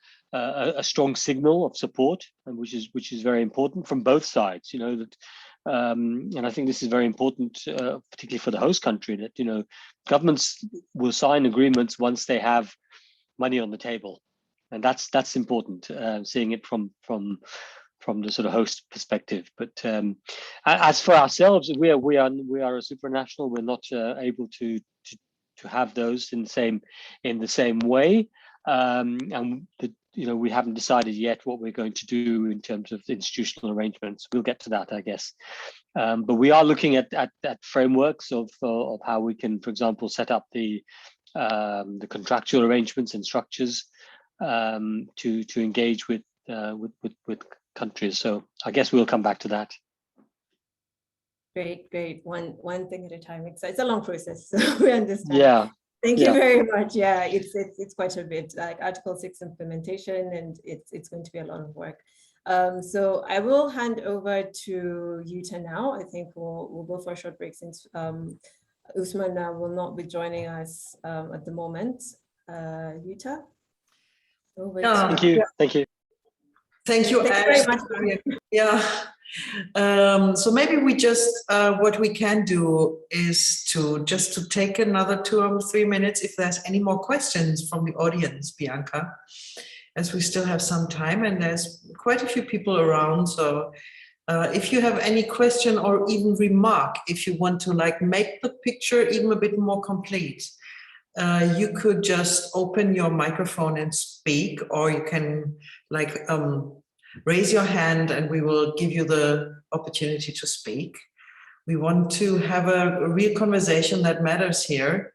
E: strong signal of support, and which is very important from both sides. That, and I think this is very important, particularly for the host country, that governments will sign agreements once they have money on the table, and that's important. Seeing it from the sort of host perspective. But as for ourselves, we are a supranational. We're not able to have those in the same way, and we haven't decided yet what we're going to do in terms of institutional arrangements. We'll get to that, I guess. But we are looking at frameworks of how we can, for example, set up the contractual arrangements and structures to engage with countries. So I guess we'll come back to that.
A: Great. One thing at a time. It's a long process, so we understand.
E: Yeah.
A: Thank you very much. Yeah, it's quite a bit, like Article 6 implementation, and it's going to be a lot of work. So I will hand over to Yuta now. I think we'll go for a short break since Usman will not be joining us at the moment. Yuta?
E: Thank you.
B: Thank you,
A: Thank you very much.
B: Yeah. So maybe we just what we can do is to take another 2 or 3 minutes if there's any more questions from the audience, Bianca, as we still have some time and there's quite a few people around. So if you have any question or even remark, if you want to make the picture even a bit more complete, you could just open your microphone and speak, or you can raise your hand and we will give you the opportunity to speak. We want to have a real conversation that matters here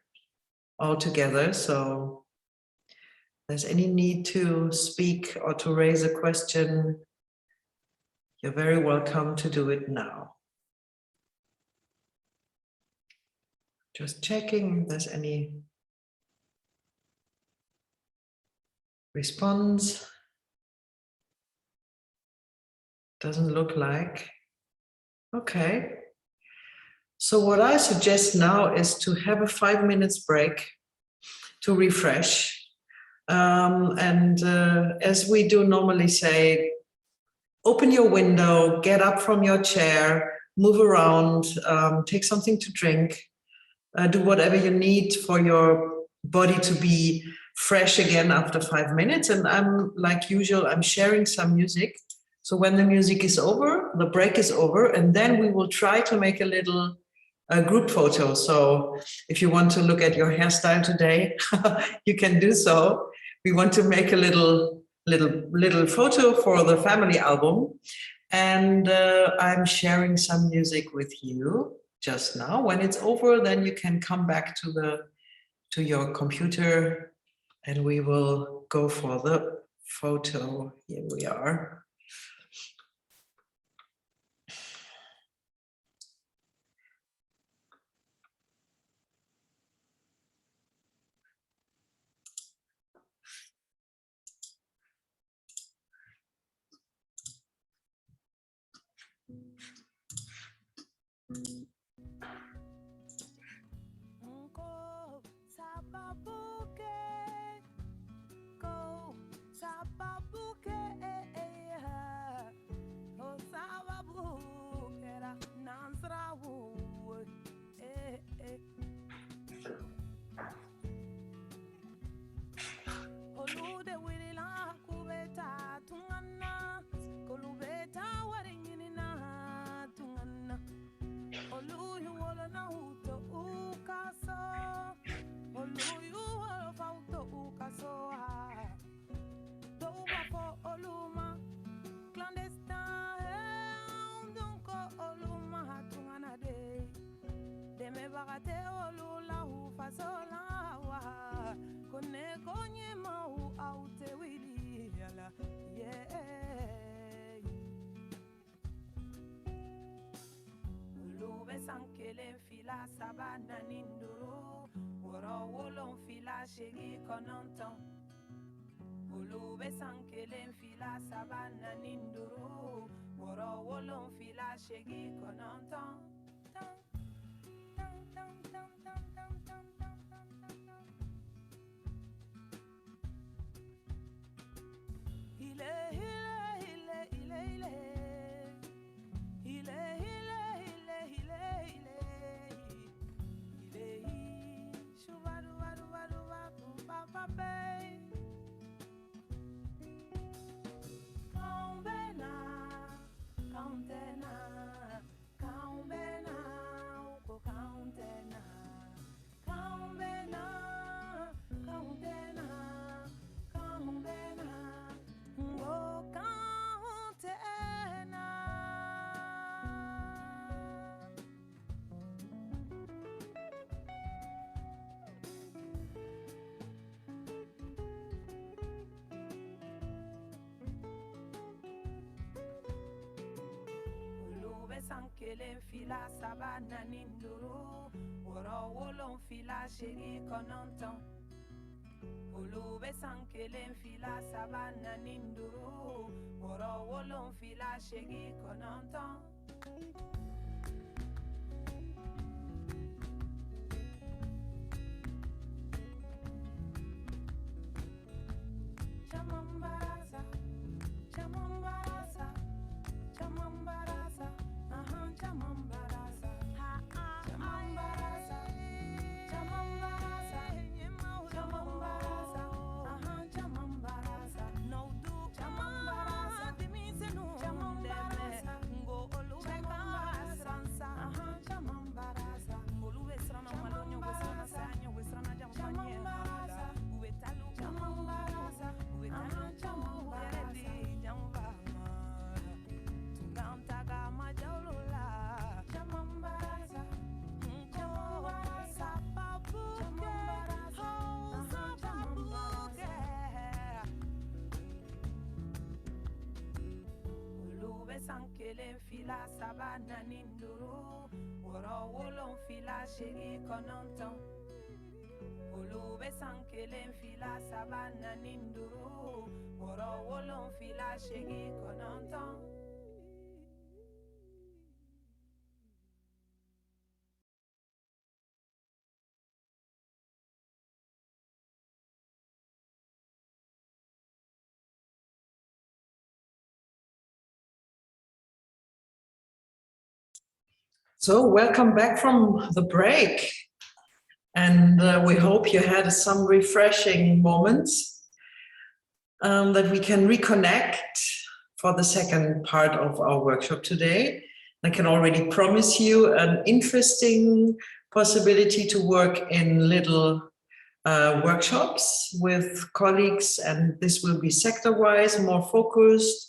B: all together. So if there's any need to speak or to raise a question, you're very welcome to do it now. Just checking if there's any response. Doesn't look like. Okay. So what I suggest now is to have a 5 minutes break to refresh. As we do normally say, open your window, get up from your chair, move around, take something to drink, do whatever you need for your body to be fresh again after 5 minutes. And I'm, like usual, I'm sharing some music. So when the music is over, the break is over, and then we will try to make a little group photo. So if you want to look at your hairstyle today, you can do so. We want to make a little photo for the family album. And I'm sharing some music with you just now. When it's over, then you can come back to your computer and we will go for the photo. Here we are.
F: Sankelen fila sabana nindoro woro wolon fila shegi kononton Ulube sankelen fila sabana nindoro woro wolon fila shegi kononton Sankelen fila sabana nindoro woro wolon fila shegi kononton Ulube sankelen fila sabana nindoro woro wolon fila shegi kononton Chamambaraza Chamambaraza Chamambaraza Chamambaraza, Chamambaraza, Chamambaraza, Chamambaraza, Chamambaraza, no do Chamambaraza, Dimisenu, Chamambaraza, Go Olu, Chamambaraza, Chamambaraza, Olu Esrana Malonyo, Esrana Sanyo, Esrana Chamambaraza, Uetalu, Chamambaraza, Uetalu, Chamambaraza, Sankelen fila sabana nindoro woro wolon fila shegi kononton Ulube sankelen fila sabana nindoro woro wolon fila shegi kononton
B: So welcome back from the break. And we hope you had some refreshing moments that we can reconnect for the second part of our workshop today. I can already promise you an interesting possibility to work in little workshops with colleagues, and this will be sector-wise, more focused,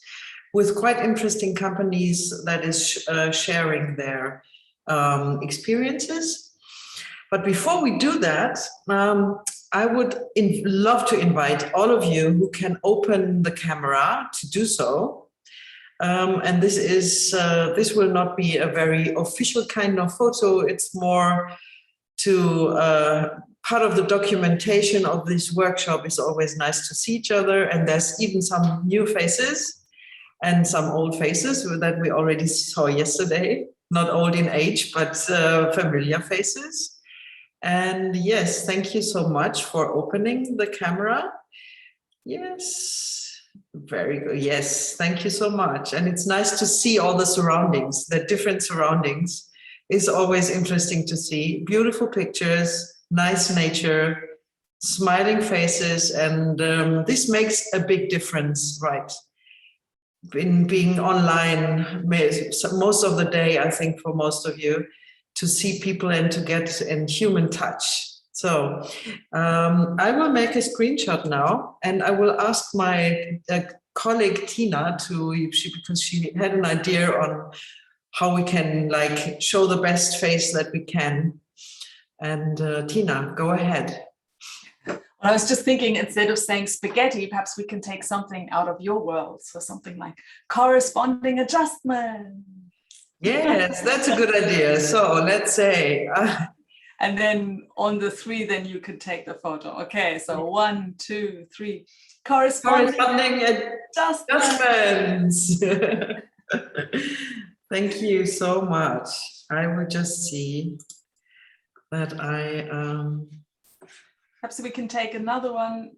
B: with quite interesting companies that is sharing their experiences. But before we do that, I would love to invite all of you who can open the camera to do so. And this will not be a very official kind of photo. It's more to part of the documentation of this workshop. Is always nice to see each other, and there's even some new faces and some old faces that we already saw yesterday. Not old in age, but familiar faces. And yes, thank you so much for opening the camera. Yes, very good. Yes, thank you so much. And it's nice to see all the surroundings, the different surroundings. It's always interesting to see. Beautiful pictures, nice nature, smiling faces, and this makes a big difference, right? In being online most of the day, I think for most of you, to see people and to get in human touch. So I will make a screenshot now, and I will ask my colleague Tina because she had an idea on how we can like show the best face that we can. And Tina, go ahead.
C: I was just thinking, instead of saying spaghetti, perhaps we can take something out of your world. So something like corresponding adjustment.
B: Yes, that's a good idea. So let's say.
C: And then on the 3, then you could take the photo. Okay, so 1, 2, 3. Corresponding
B: adjustments. Thank you so much. I will just see that I.
C: Perhaps we can take another one.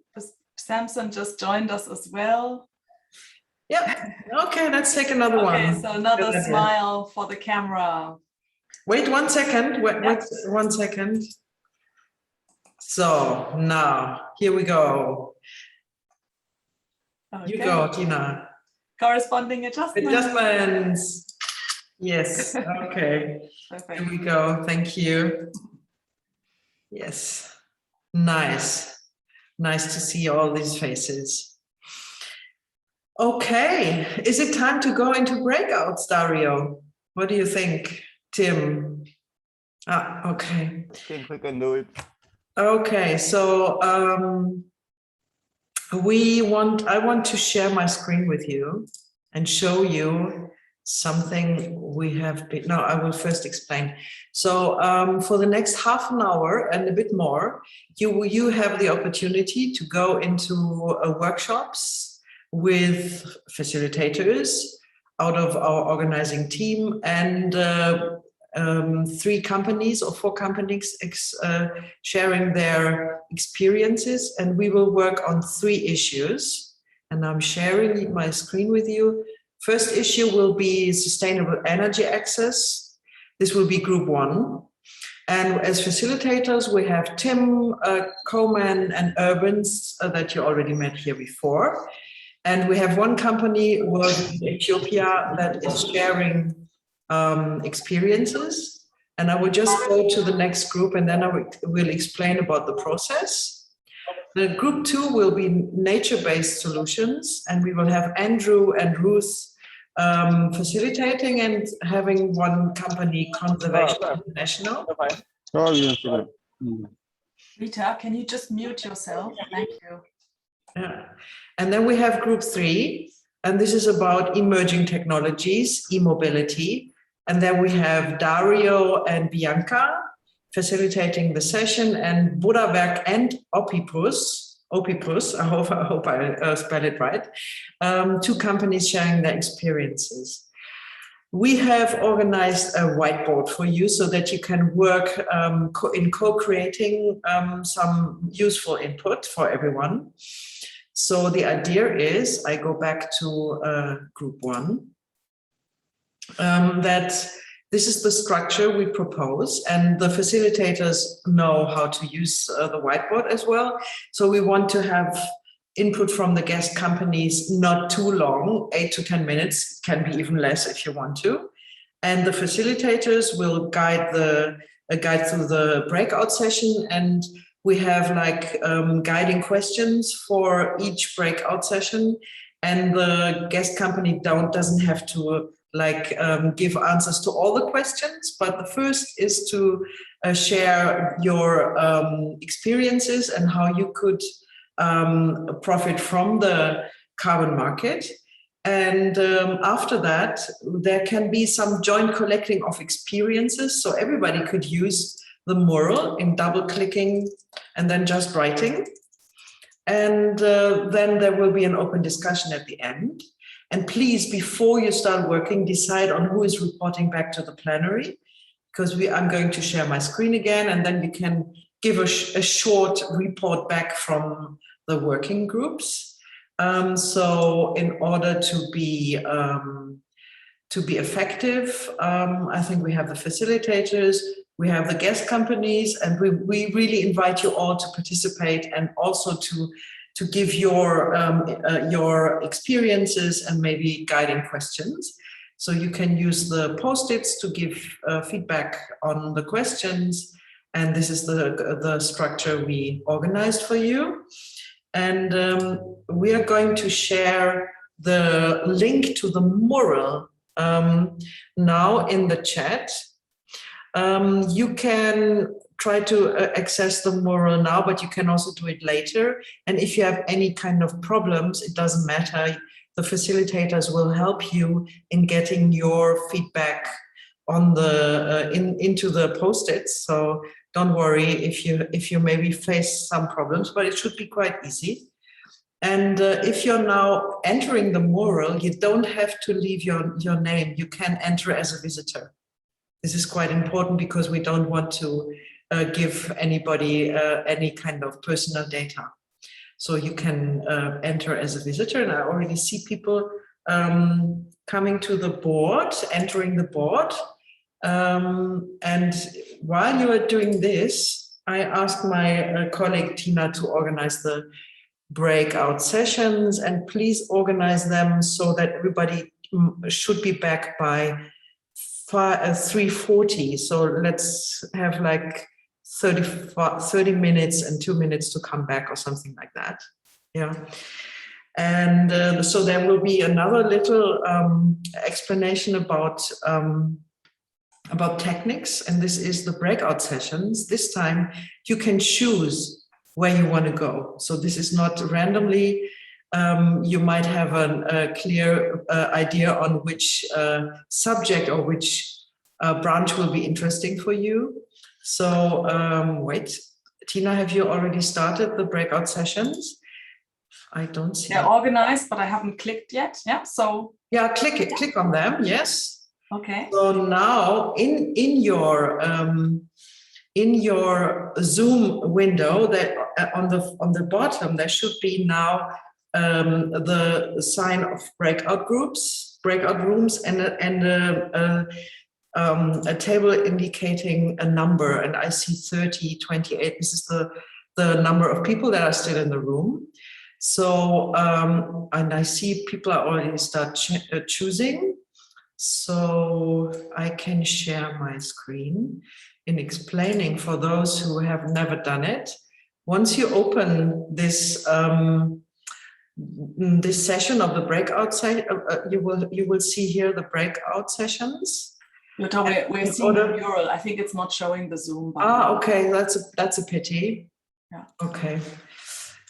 C: Samson just joined us as well.
B: Yeah, okay, let's take another one.
C: Okay, so another smile for the camera.
B: Wait 1 second, wait 1 second. So now, here we go.
C: Okay.
B: You go, Tina.
C: Corresponding adjustments.
B: Adjustments. Yes, okay.
C: Perfect.
B: Here we go, thank you. Yes. Nice. Nice to see all these faces. Okay, is it time to go into breakouts, Dario? What do you think, Tim? Okay.
D: I think we can do it.
B: Okay, so I want to share my screen with you and show you something we have been. No, I will first explain. So for the next half an hour and a bit more, you have the opportunity to go into workshops with facilitators out of our organizing team and 3 companies or 4 companies sharing their experiences, and we will work on 3 issues. And I'm sharing my screen with you. First issue will be sustainable energy access. This will be group 1. And as facilitators, we have Tim, Coleman, and Urbans that you already met here before. And we have 1 company working in Ethiopia that is sharing experiences. And I will just go to the next group, and then I will explain about the process. The group 2 will be nature-based solutions, and we will have Andrew and Ruth facilitating and having 1 company, Conservation International.
C: Rita, can you just mute yourself? Thank you.
B: Yeah. And then we have group 3, and this is about emerging technologies, e-mobility. And then we have Dario and Bianca facilitating the session, and Budawerk and Opipus, I hope I spell it right, 2 companies sharing their experiences. We have organized a whiteboard for you so that you can work in co-creating some useful input for everyone. So the idea is, I go back to group 1, that this is the structure we propose, and the facilitators know how to use the whiteboard as well. So we want to have input from the guest companies, not too long, 8 to 10 minutes, it can be even less if you want to. And the facilitators will guide through the breakout session, and we have like guiding questions for each breakout session, and the guest company doesn't have to give answers to all the questions, but the first is to share your experiences and how you could profit from the carbon market. And after that, there can be some joint collecting of experiences. So everybody could use the mural in double clicking and then just writing. And then there will be an open discussion at the end. And please, before you start working, decide on who is reporting back to the plenary, because I'm going to share my screen again, and then you can give a short report back from the working groups. So in order to be effective, I think we have the facilitators, we have the guest companies, and we really invite you all to participate, and also to give your experiences and maybe guiding questions. So you can use the post-its to give feedback on the questions, and this is the structure we organized for you. And we are going to share the link to the mural now in the chat. You can try to access the mural now, but you can also do it later. And if you have any kind of problems, it doesn't matter. The facilitators will help you in getting your feedback on the into the post-its. So don't worry if you maybe face some problems, but it should be quite easy. And if you're now entering the mural, you don't have to leave your name. You can enter as a visitor. This is quite important because we don't want to give anybody any kind of personal data. So you can enter as a visitor, and I already see people coming to the board, entering the board. And while you are doing this, I asked my colleague Tina to organize the breakout sessions, and please organize them so that everybody should be back by 3:40. So let's have like 30 minutes and 2 minutes to come back or something like that. Yeah. And so there will be another little explanation about techniques, and this is the breakout sessions. This time you can choose where you want to go. So this is not randomly. You might have a clear idea on which subject or which branch will be interesting for you. So wait, Tina, have you already started the breakout sessions? I don't see.
C: They're organized, but I haven't clicked yet. Yeah, so.
B: Yeah, click on them, yes.
C: Okay.
B: So now in your Zoom window, that on the bottom there should be now the sign of breakout rooms, and a table indicating a number, and I see 30, 28. This is the number of people that are still in the room. So and I see people are already start choosing. So I can share my screen in explaining for those who have never done it. Once you open this this session of the breakout session, you will see here the breakout sessions.
C: We're seeing the mural. I think it's not showing the Zoom button.
B: Ah, okay, that's a pity.
C: Yeah.
B: Okay.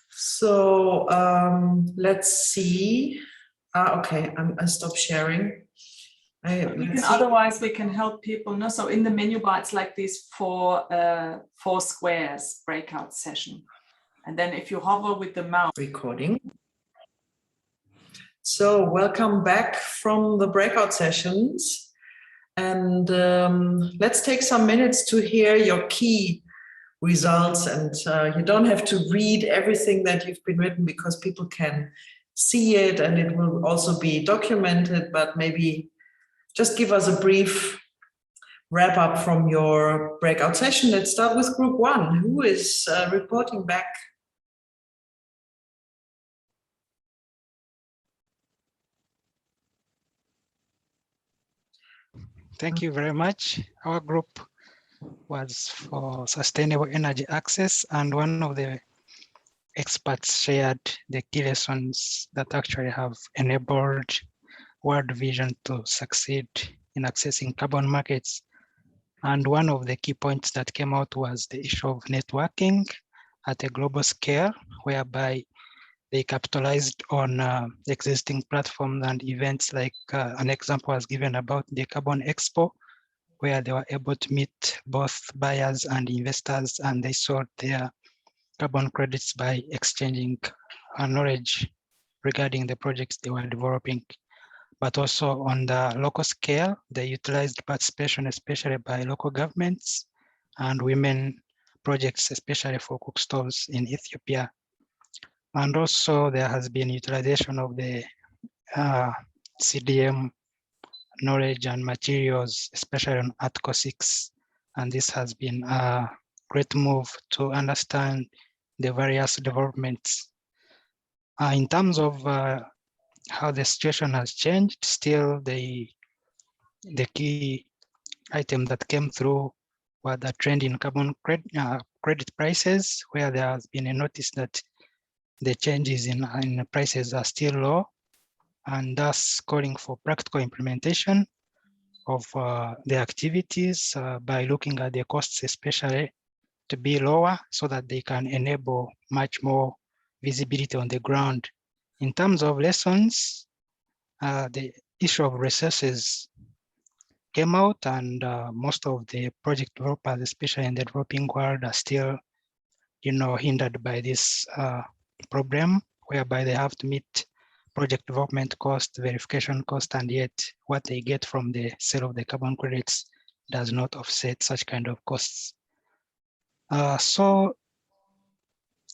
B: So let's see. Okay, I stop sharing.
C: Otherwise, we can help people. No, so in the menu bar, it's like these four squares breakout session, and then if you hover with the mouse.
B: Recording. So welcome back from the breakout sessions, and let's take some minutes to hear your key results. And you don't have to read everything that you've been written, because people can see it, and it will also be documented, but maybe just give us a brief wrap up from your breakout session. Let's start with group 1. Who is reporting back?
G: Thank you very much. Our group was for sustainable energy access, and one of the experts shared the key lessons that actually have enabled World Vision to succeed in accessing carbon markets. And one of the key points that came out was the issue of networking at a global scale, whereby they capitalized on existing platforms and events, like an example was given about the Carbon Expo, where they were able to meet both buyers and investors, and they sold their carbon credits by exchanging knowledge regarding the projects they were developing. But also on the local scale, they utilized participation, especially by local governments and women projects, especially for cook stoves in Ethiopia. And also there has been utilization of the CDM knowledge and materials, especially on Article 6. And this has been a great move to understand the various developments. In terms of how the situation has changed, still the key item that came through was the trend in carbon credit prices, where there has been a notice that the changes in prices are still low, and thus calling for practical implementation of the activities by looking at the costs, especially to be lower, so that they can enable much more visibility on the ground. In terms of lessons, the issue of resources came out, and most of the project developers, especially in the developing world, are still, hindered by this problem, whereby they have to meet project development cost, verification cost, and yet what they get from the sale of the carbon credits does not offset such kind of costs. So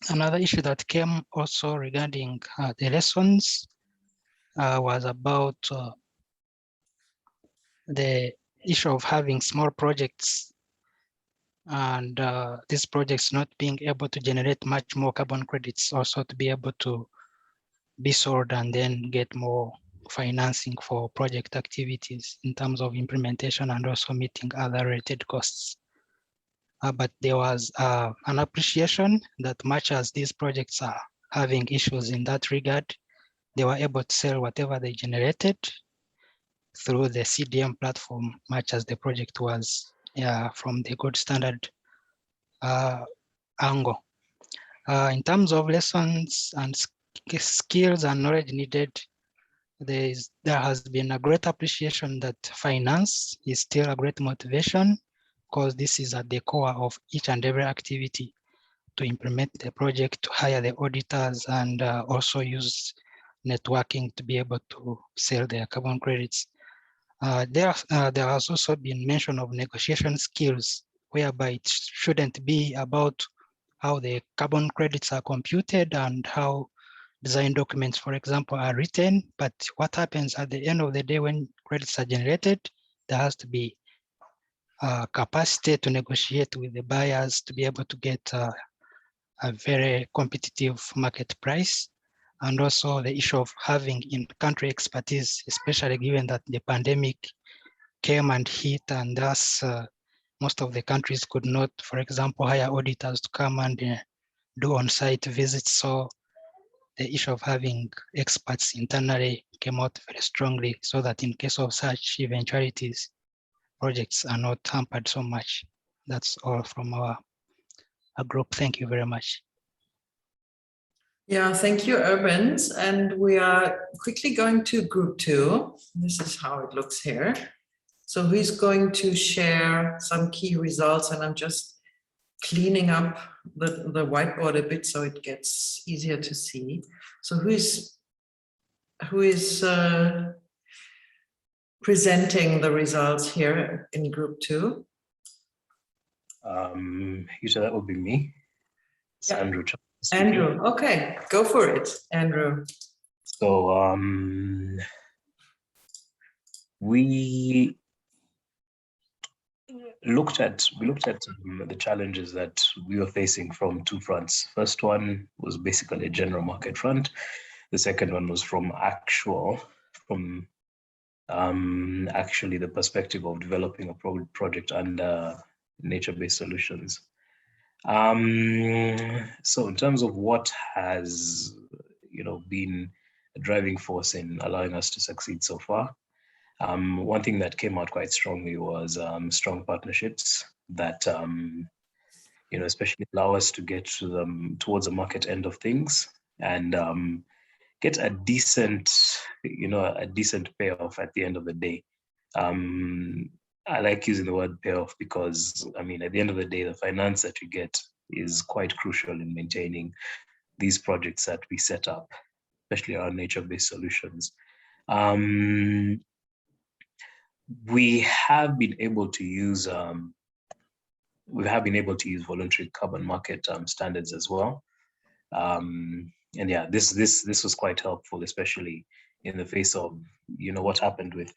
G: another issue that came also regarding the lessons was about the issue of having small projects, and these projects not being able to generate much more carbon credits, also to be able to be sold and then get more financing for project activities in terms of implementation and also meeting other related costs. But there was an appreciation that much as these projects are having issues in that regard, they were able to sell whatever they generated through the CDM platform, much as the project was from the gold standard angle. In terms of lessons and skills and knowledge needed, there has been a great appreciation that finance is still a great motivation, because this is at the core of each and every activity to implement the project, to hire the auditors, and also use networking to be able to sell their carbon credits. There has also been mention of negotiation skills, whereby it shouldn't be about how the carbon credits are computed and how design documents, for example, are written, but what happens at the end of the day when credits are generated, there has to be capacity to negotiate with the buyers to be able to get a very competitive market price. And also the issue of having in-country expertise, especially given that the pandemic came and hit, and thus most of the countries could not, for example, hire auditors to come and do on-site visits. So the issue of having experts internally came out very strongly, so that in case of such eventualities, projects are not hampered so much. That's all from our group. Thank you very much.
B: Yeah, thank you, Urbans. And we are quickly going to group 2. This is how it looks here. So who's going to share some key results? And I'm just cleaning up the whiteboard a bit so it gets easier to see. So who is presenting the results here in group 2?
H: You said that would be me. It's
B: Yeah.
H: Andrew.
B: Andrew, okay, go for it, Andrew.
H: So looked at the challenges that we were facing from two fronts. First one was basically a general market front. The second one was from actually the perspective of developing a project under nature-based solutions. So in terms of what has been a driving force in allowing us to succeed so far, one thing that came out quite strongly was strong partnerships that especially allow us to get towards the market end of things and get a decent payoff at the end of the day. I like using the word payoff because, I mean, at the end of the day, the finance that you get is quite crucial in maintaining these projects that we set up, especially our nature-based solutions. We have been able to use voluntary carbon market standards as well. And yeah, this was quite helpful, especially in the face of what happened with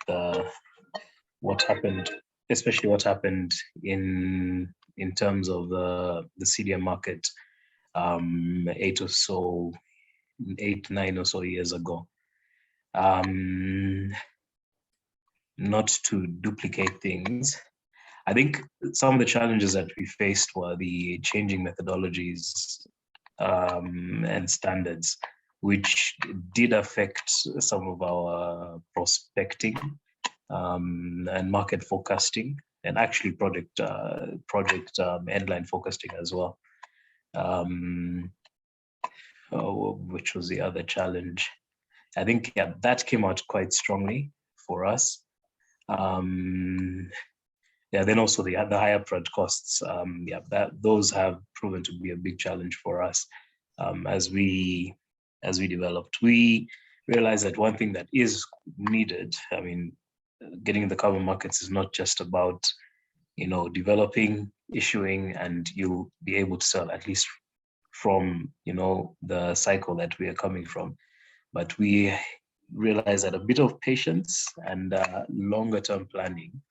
H: especially what happened in terms of the CDM market 8 to 9 or so years ago. Not to duplicate things, I think some of the challenges that we faced were the changing methodologies and standards, which did affect some of our prospecting and market forecasting, and actually project endline forecasting as well, which was the other challenge. I think that came out quite strongly for us. Then also the higher upfront costs. Those have proven to be a big challenge for us as we developed. We realized that one thing that is needed, I mean, getting in the carbon markets is not just about developing, issuing, and you'll be able to sell, at least from the cycle that we are coming from. But we realize that a bit of patience and longer term planning,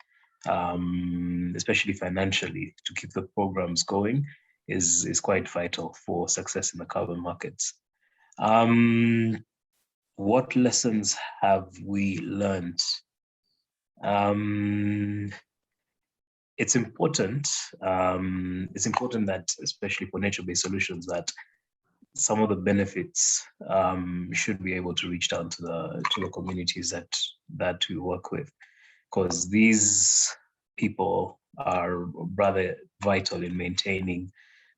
H: especially financially, to keep the programs going is quite vital for success in the carbon markets. What lessons have we learned? It's important that, especially for nature-based solutions, that some of the benefits should be able to reach down to the communities that we work with, because these people are rather vital in maintaining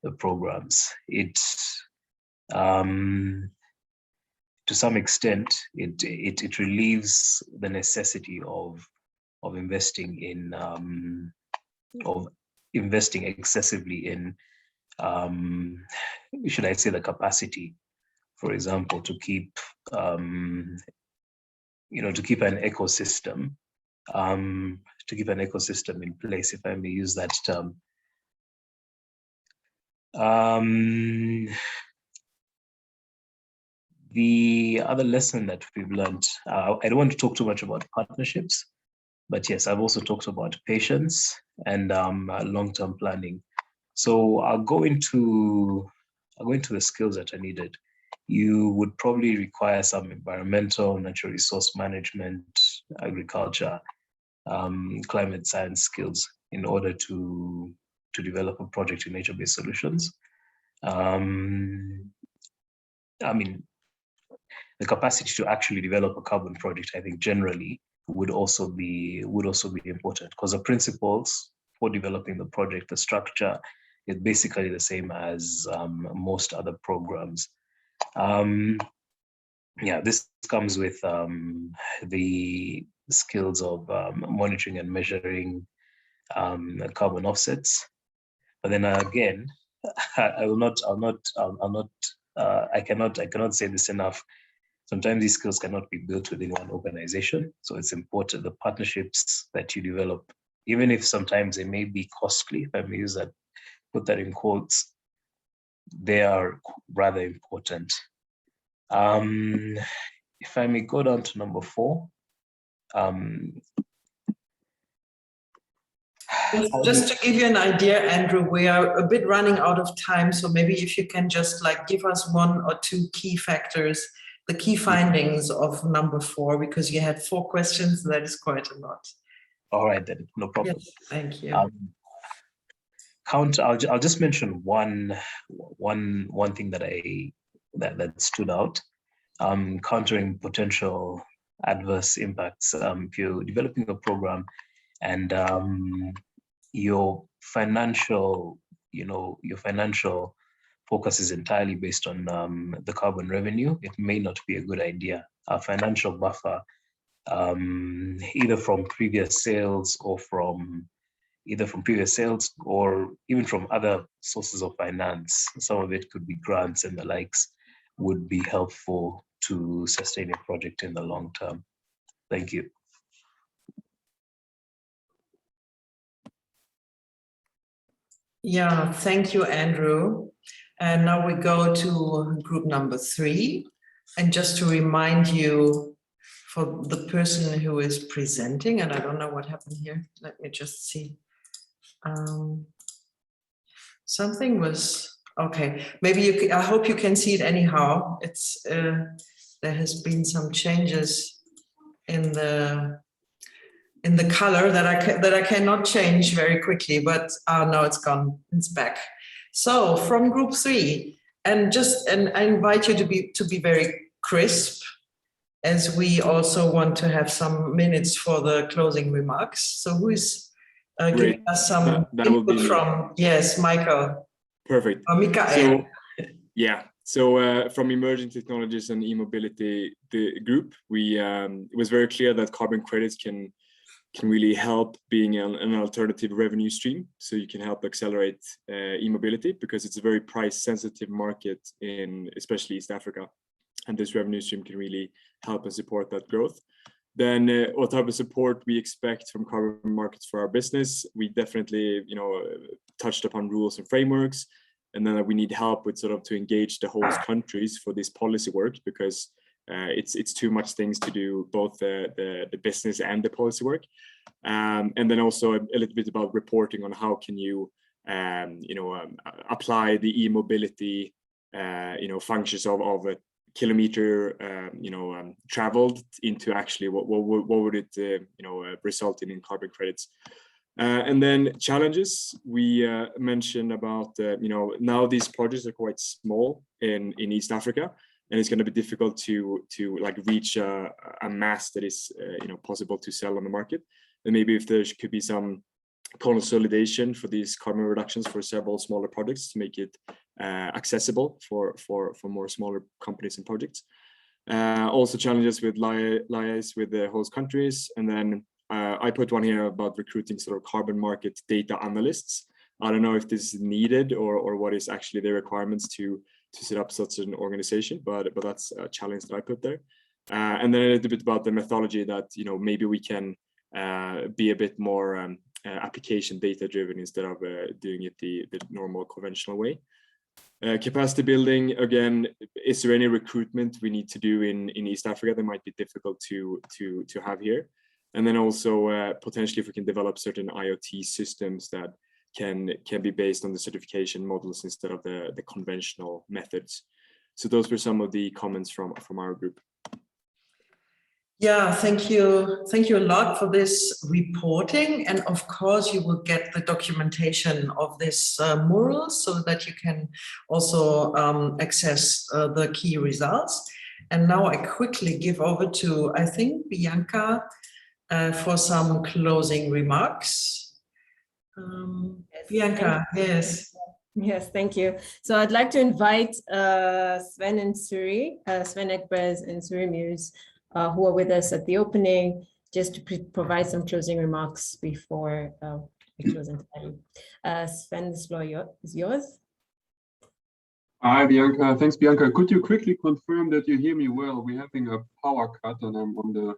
H: the programs. To some extent, it relieves the necessity of investing excessively in, should I say, the capacity, for example, to keep an ecosystem, in place, if I may use that term. The other lesson that we've learned, I don't want to talk too much about partnerships, but yes, I've also talked about patience and long-term planning. So I'll go into the skills that are needed. You would probably require some environmental, natural resource management, agriculture, climate science skills in order to develop a project in nature-based solutions. I mean, the capacity to actually develop a carbon project, I think, generally would also be important, because the principles for developing the project, the structure, is basically the same as most other programs. This comes with the skills of monitoring and measuring carbon offsets. But then again, I cannot say this enough. Sometimes these skills cannot be built within one organization. So it's important, the partnerships that you develop, even if sometimes they may be costly, if I may use that, put that in quotes, they are rather important. If I may go down to number 4,
B: Just to give you an idea, Andrew, we are a bit running out of time. So maybe if you can just like give us 1 or 2 key factors, the key findings of number 4, because you had 4 questions. That is quite a lot.
H: All right, then, no problem.
B: Yes, thank you.
H: I'll just mention one thing that stood out. Countering potential adverse impacts. If you're developing a program and your financial focus is entirely based on the carbon revenue, it may not be a good idea. A financial buffer, either from previous sales or even from other sources of finance, some of it could be grants and the likes, would be helpful to sustain a project in the long term. Thank you.
B: Yeah, thank you, Andrew. And now we go to group number 3. And just to remind you, for the person who is presenting, and I don't know what happened here, let me just see. Something was, okay, maybe you can, I hope you can see it anyhow. It's, there has been some changes in the color that I cannot change very quickly, but no, it's gone, it's back. So from group 3, and I invite you to be very crisp, as we also want to have some minutes for the closing remarks. So who is giving us some input from? Yes, Michael.
I: Perfect.
B: Michael.
I: So from Emerging Technologies and e-mobility, the group, it was very clear that carbon credits can really help being an alternative revenue stream. So you can help accelerate e-mobility, because it's a very price sensitive market in especially East Africa. And this revenue stream can really help and support that growth. Then what type of support we expect from carbon markets for our business? We definitely, touched upon rules and frameworks, and then we need help with sort of to engage the host countries for this policy work, because it's too much things to do, both the business and the policy work. And then also a little bit about reporting on how can you apply the e-mobility functions of a kilometer traveled into actually what would it result in carbon credits. And then challenges, we mentioned about now these projects are quite small in East Africa, and it's going to be difficult to like reach a mass that is possible to sell on the market. And maybe if there could be some consolidation for these carbon reductions for several smaller projects to make it accessible for more smaller companies and projects. Also challenges with liaise with the host countries. And then I put one here about recruiting sort of carbon market data analysts. I don't know if this is needed or what is actually the requirements to set up such an organization, but that's a challenge that I put there. And then a little bit about the methodology that maybe we can be a bit more application data driven instead of doing it the normal conventional way. Capacity building, again, is there any recruitment we need to do in East Africa that might be difficult to have here? And then also potentially if we can develop certain IoT systems that can be based on the certification models instead of the conventional methods. So those were some of the comments from our group.
B: Yeah, thank you a lot for this reporting, and of course you will get the documentation of this mural so that you can also access the key results. And now I quickly give over to, I think, Bianca for some closing remarks.
A: Yes,
B: Bianca, yes.
A: Yes, thank you. So I'd like to invite Sven and Suri, Sven Ekberg and Suri Muse, who are with us at the opening, just to provide some closing remarks before we close entirely. Sven, the floor is yours.
J: Hi, Bianca. Thanks, Bianca. Could you quickly confirm that you hear me well? We're having a power cut and I'm on the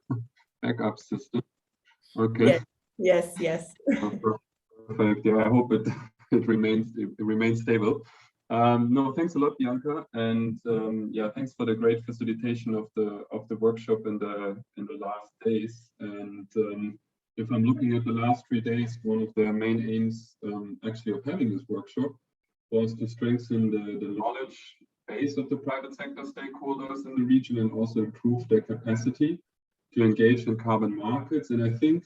J: backup system. Okay.
A: Yes.
J: Perfect. Yeah, I hope it remains stable. No, thanks a lot, Bianca, and yeah, thanks for the great facilitation of the workshop in the last days. And if I'm looking at the last 3 days, one of the main aims actually of having this workshop was to strengthen the knowledge base of the private sector stakeholders in the region and also improve their capacity to engage in carbon markets. And I think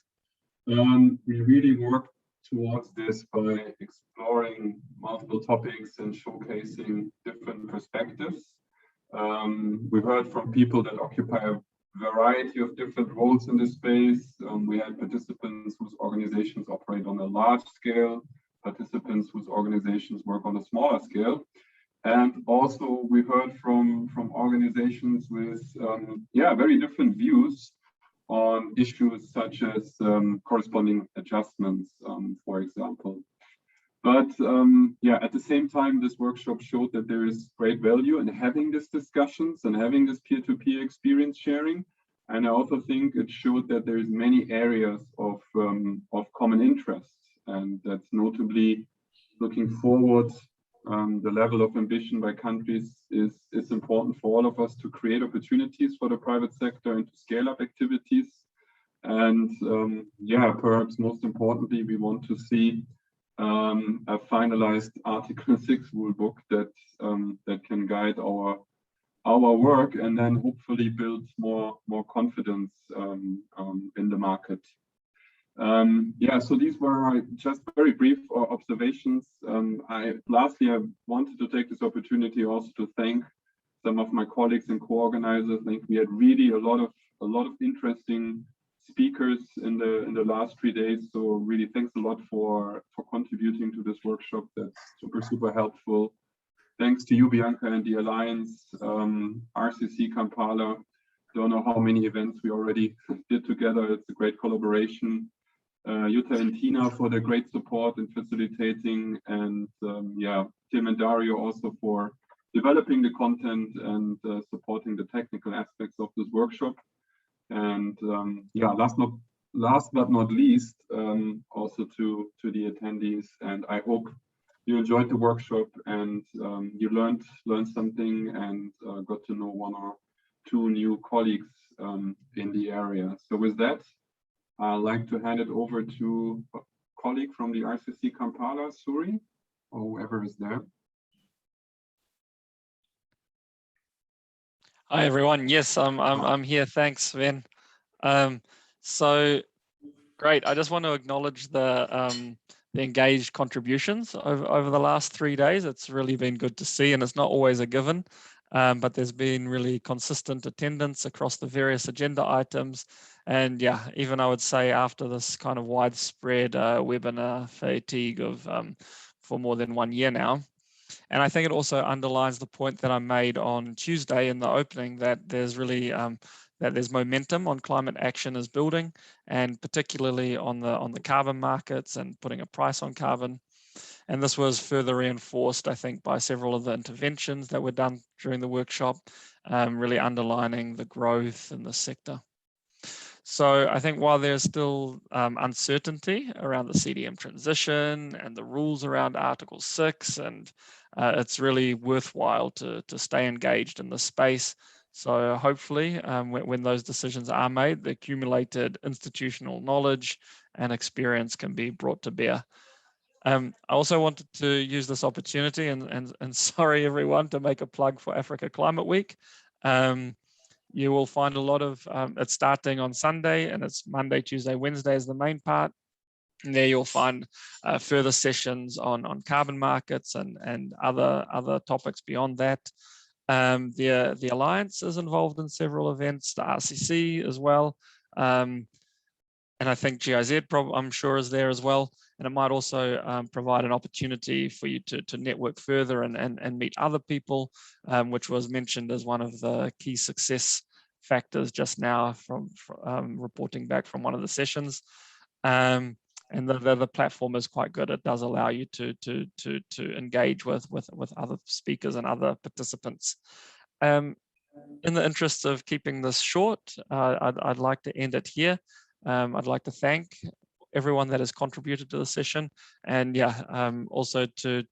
J: we really worked towards this by exploring multiple topics and showcasing different perspectives. We heard from people that occupy a variety of different roles in this space. We had participants whose organizations operate on a large scale, participants whose organizations work on a smaller scale. And also we heard from organizations with very different views on issues such as corresponding adjustments, for example. But at the same time, this workshop showed that there is great value in having these discussions and having this peer-to-peer experience sharing. And I also think it showed that there is many areas of common interest, and that's notably looking forward. The level of ambition by countries is important for all of us to create opportunities for the private sector and to scale up activities. And perhaps most importantly, we want to see a finalized Article 6 rulebook that can guide our work and then hopefully build more confidence in the market. So these were just very brief observations. Lastly, I wanted to take this opportunity also to thank some of my colleagues and co-organizers. I think we had really a lot of interesting speakers in the last 3 days. So really thanks a lot for contributing to this workshop. That's super helpful. Thanks to you, Bianca, and the Alliance, RCC Kampala. Don't know how many events we already did together. It's a great collaboration. Jutta and Tina for the great support in facilitating, and Tim and Dario also for developing the content and supporting the technical aspects of this workshop. And last but not least, also to the attendees. And I hope you enjoyed the workshop and you learned something and got to know 1 or 2 new colleagues in the area. So with that, I'd like to hand it over to a colleague from the RCC Kampala, Suri, or whoever is there.
K: Hi everyone. Yes, I'm here. Thanks, Sven. So great. I just want to acknowledge the engaged contributions over the last 3 days. It's really been good to see, and it's not always a given, but there's been really consistent attendance across the various agenda items. And even I would say after this kind of widespread webinar fatigue of for more than 1 year now. And I think it also underlines the point that I made on Tuesday in the opening, that there's really that there's momentum on climate action is building, and particularly on the carbon markets and putting a price on carbon. And this was further reinforced, I think, by several of the interventions that were done during the workshop, really underlining the growth in the sector. So I think while there's still uncertainty around the CDM transition and the rules around Article 6, and it's really worthwhile to stay engaged in this space. So hopefully when those decisions are made, the accumulated institutional knowledge and experience can be brought to bear. I also wanted to use this opportunity and sorry everyone, to make a plug for Africa Climate Week. You will find a lot of, it's starting on Sunday, and it's Monday, Tuesday, Wednesday is the main part. And there you'll find further sessions on carbon markets and other topics beyond that. The Alliance is involved in several events, the RCC as well. And I think GIZ I'm sure is there as well. And it might also provide an opportunity for you to network further and meet other people, which was mentioned as one of the key success factors just now from reporting back from one of the sessions. And the platform is quite good. It does allow you to engage with other speakers and other participants. In the interest of keeping this short, I'd like to end it here. I'd like to thank everyone that has contributed to the session, and also to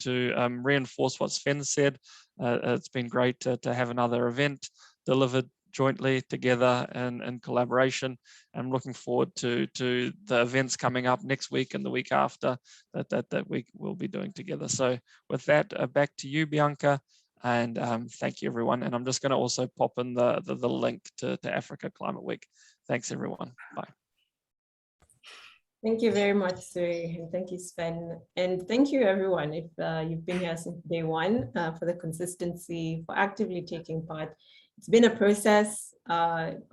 K: reinforce what Sven said. It's been great to have another event delivered jointly together and in collaboration. I'm looking forward to the events coming up next week and the week after that we will be doing together. So with that, back to you, Bianca, and thank you, everyone. And I'm just going to also pop in the link to Africa Climate Week. Thanks, everyone. Bye.
A: Thank you very much, Suri, and thank you, Sven. And thank you, everyone, if you've been here since day one, for the consistency, for actively taking part. It's been a process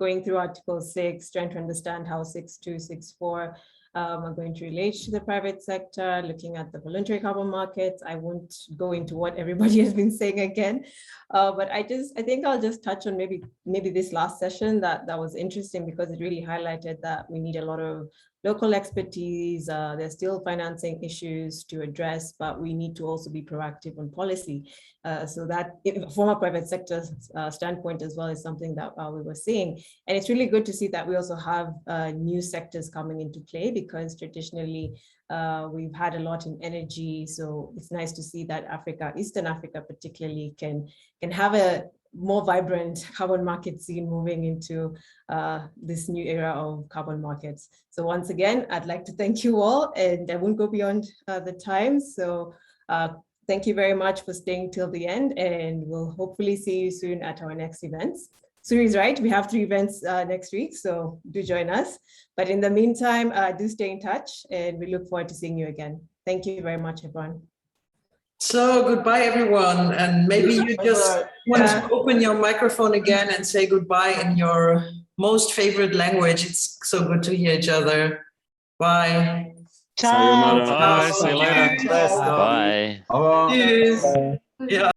A: going through Article 6, trying to understand how 6.2, 6.4 are going to relate to the private sector, looking at the voluntary carbon markets. I won't go into what everybody has been saying again, but I think I'll just touch on maybe this last session that was interesting, because it really highlighted that we need a lot of local expertise. There's still financing issues to address, but we need to also be proactive on policy. So that from a private sector standpoint as well is something that we were seeing. And it's really good to see that we also have new sectors coming into play, because traditionally we've had a lot in energy. So it's nice to see that Africa, Eastern Africa particularly, can have a more vibrant carbon market scene moving into this new era of carbon markets. So once again, I'd like to thank you all, and I won't go beyond the time. So thank you very much for staying till the end, and we'll hopefully see you soon at our next events. Suri is right, we have 3 events next week, so do join us. But in the meantime, do stay in touch, and we look forward to seeing you again. Thank you very much, everyone.
B: So goodbye, everyone. And maybe you just want to open your microphone again and say goodbye in your most favorite language. It's so good to hear each other. Bye.
K: Ciao. Bye. See you later.
L: Bye.
B: Cheers. Yeah.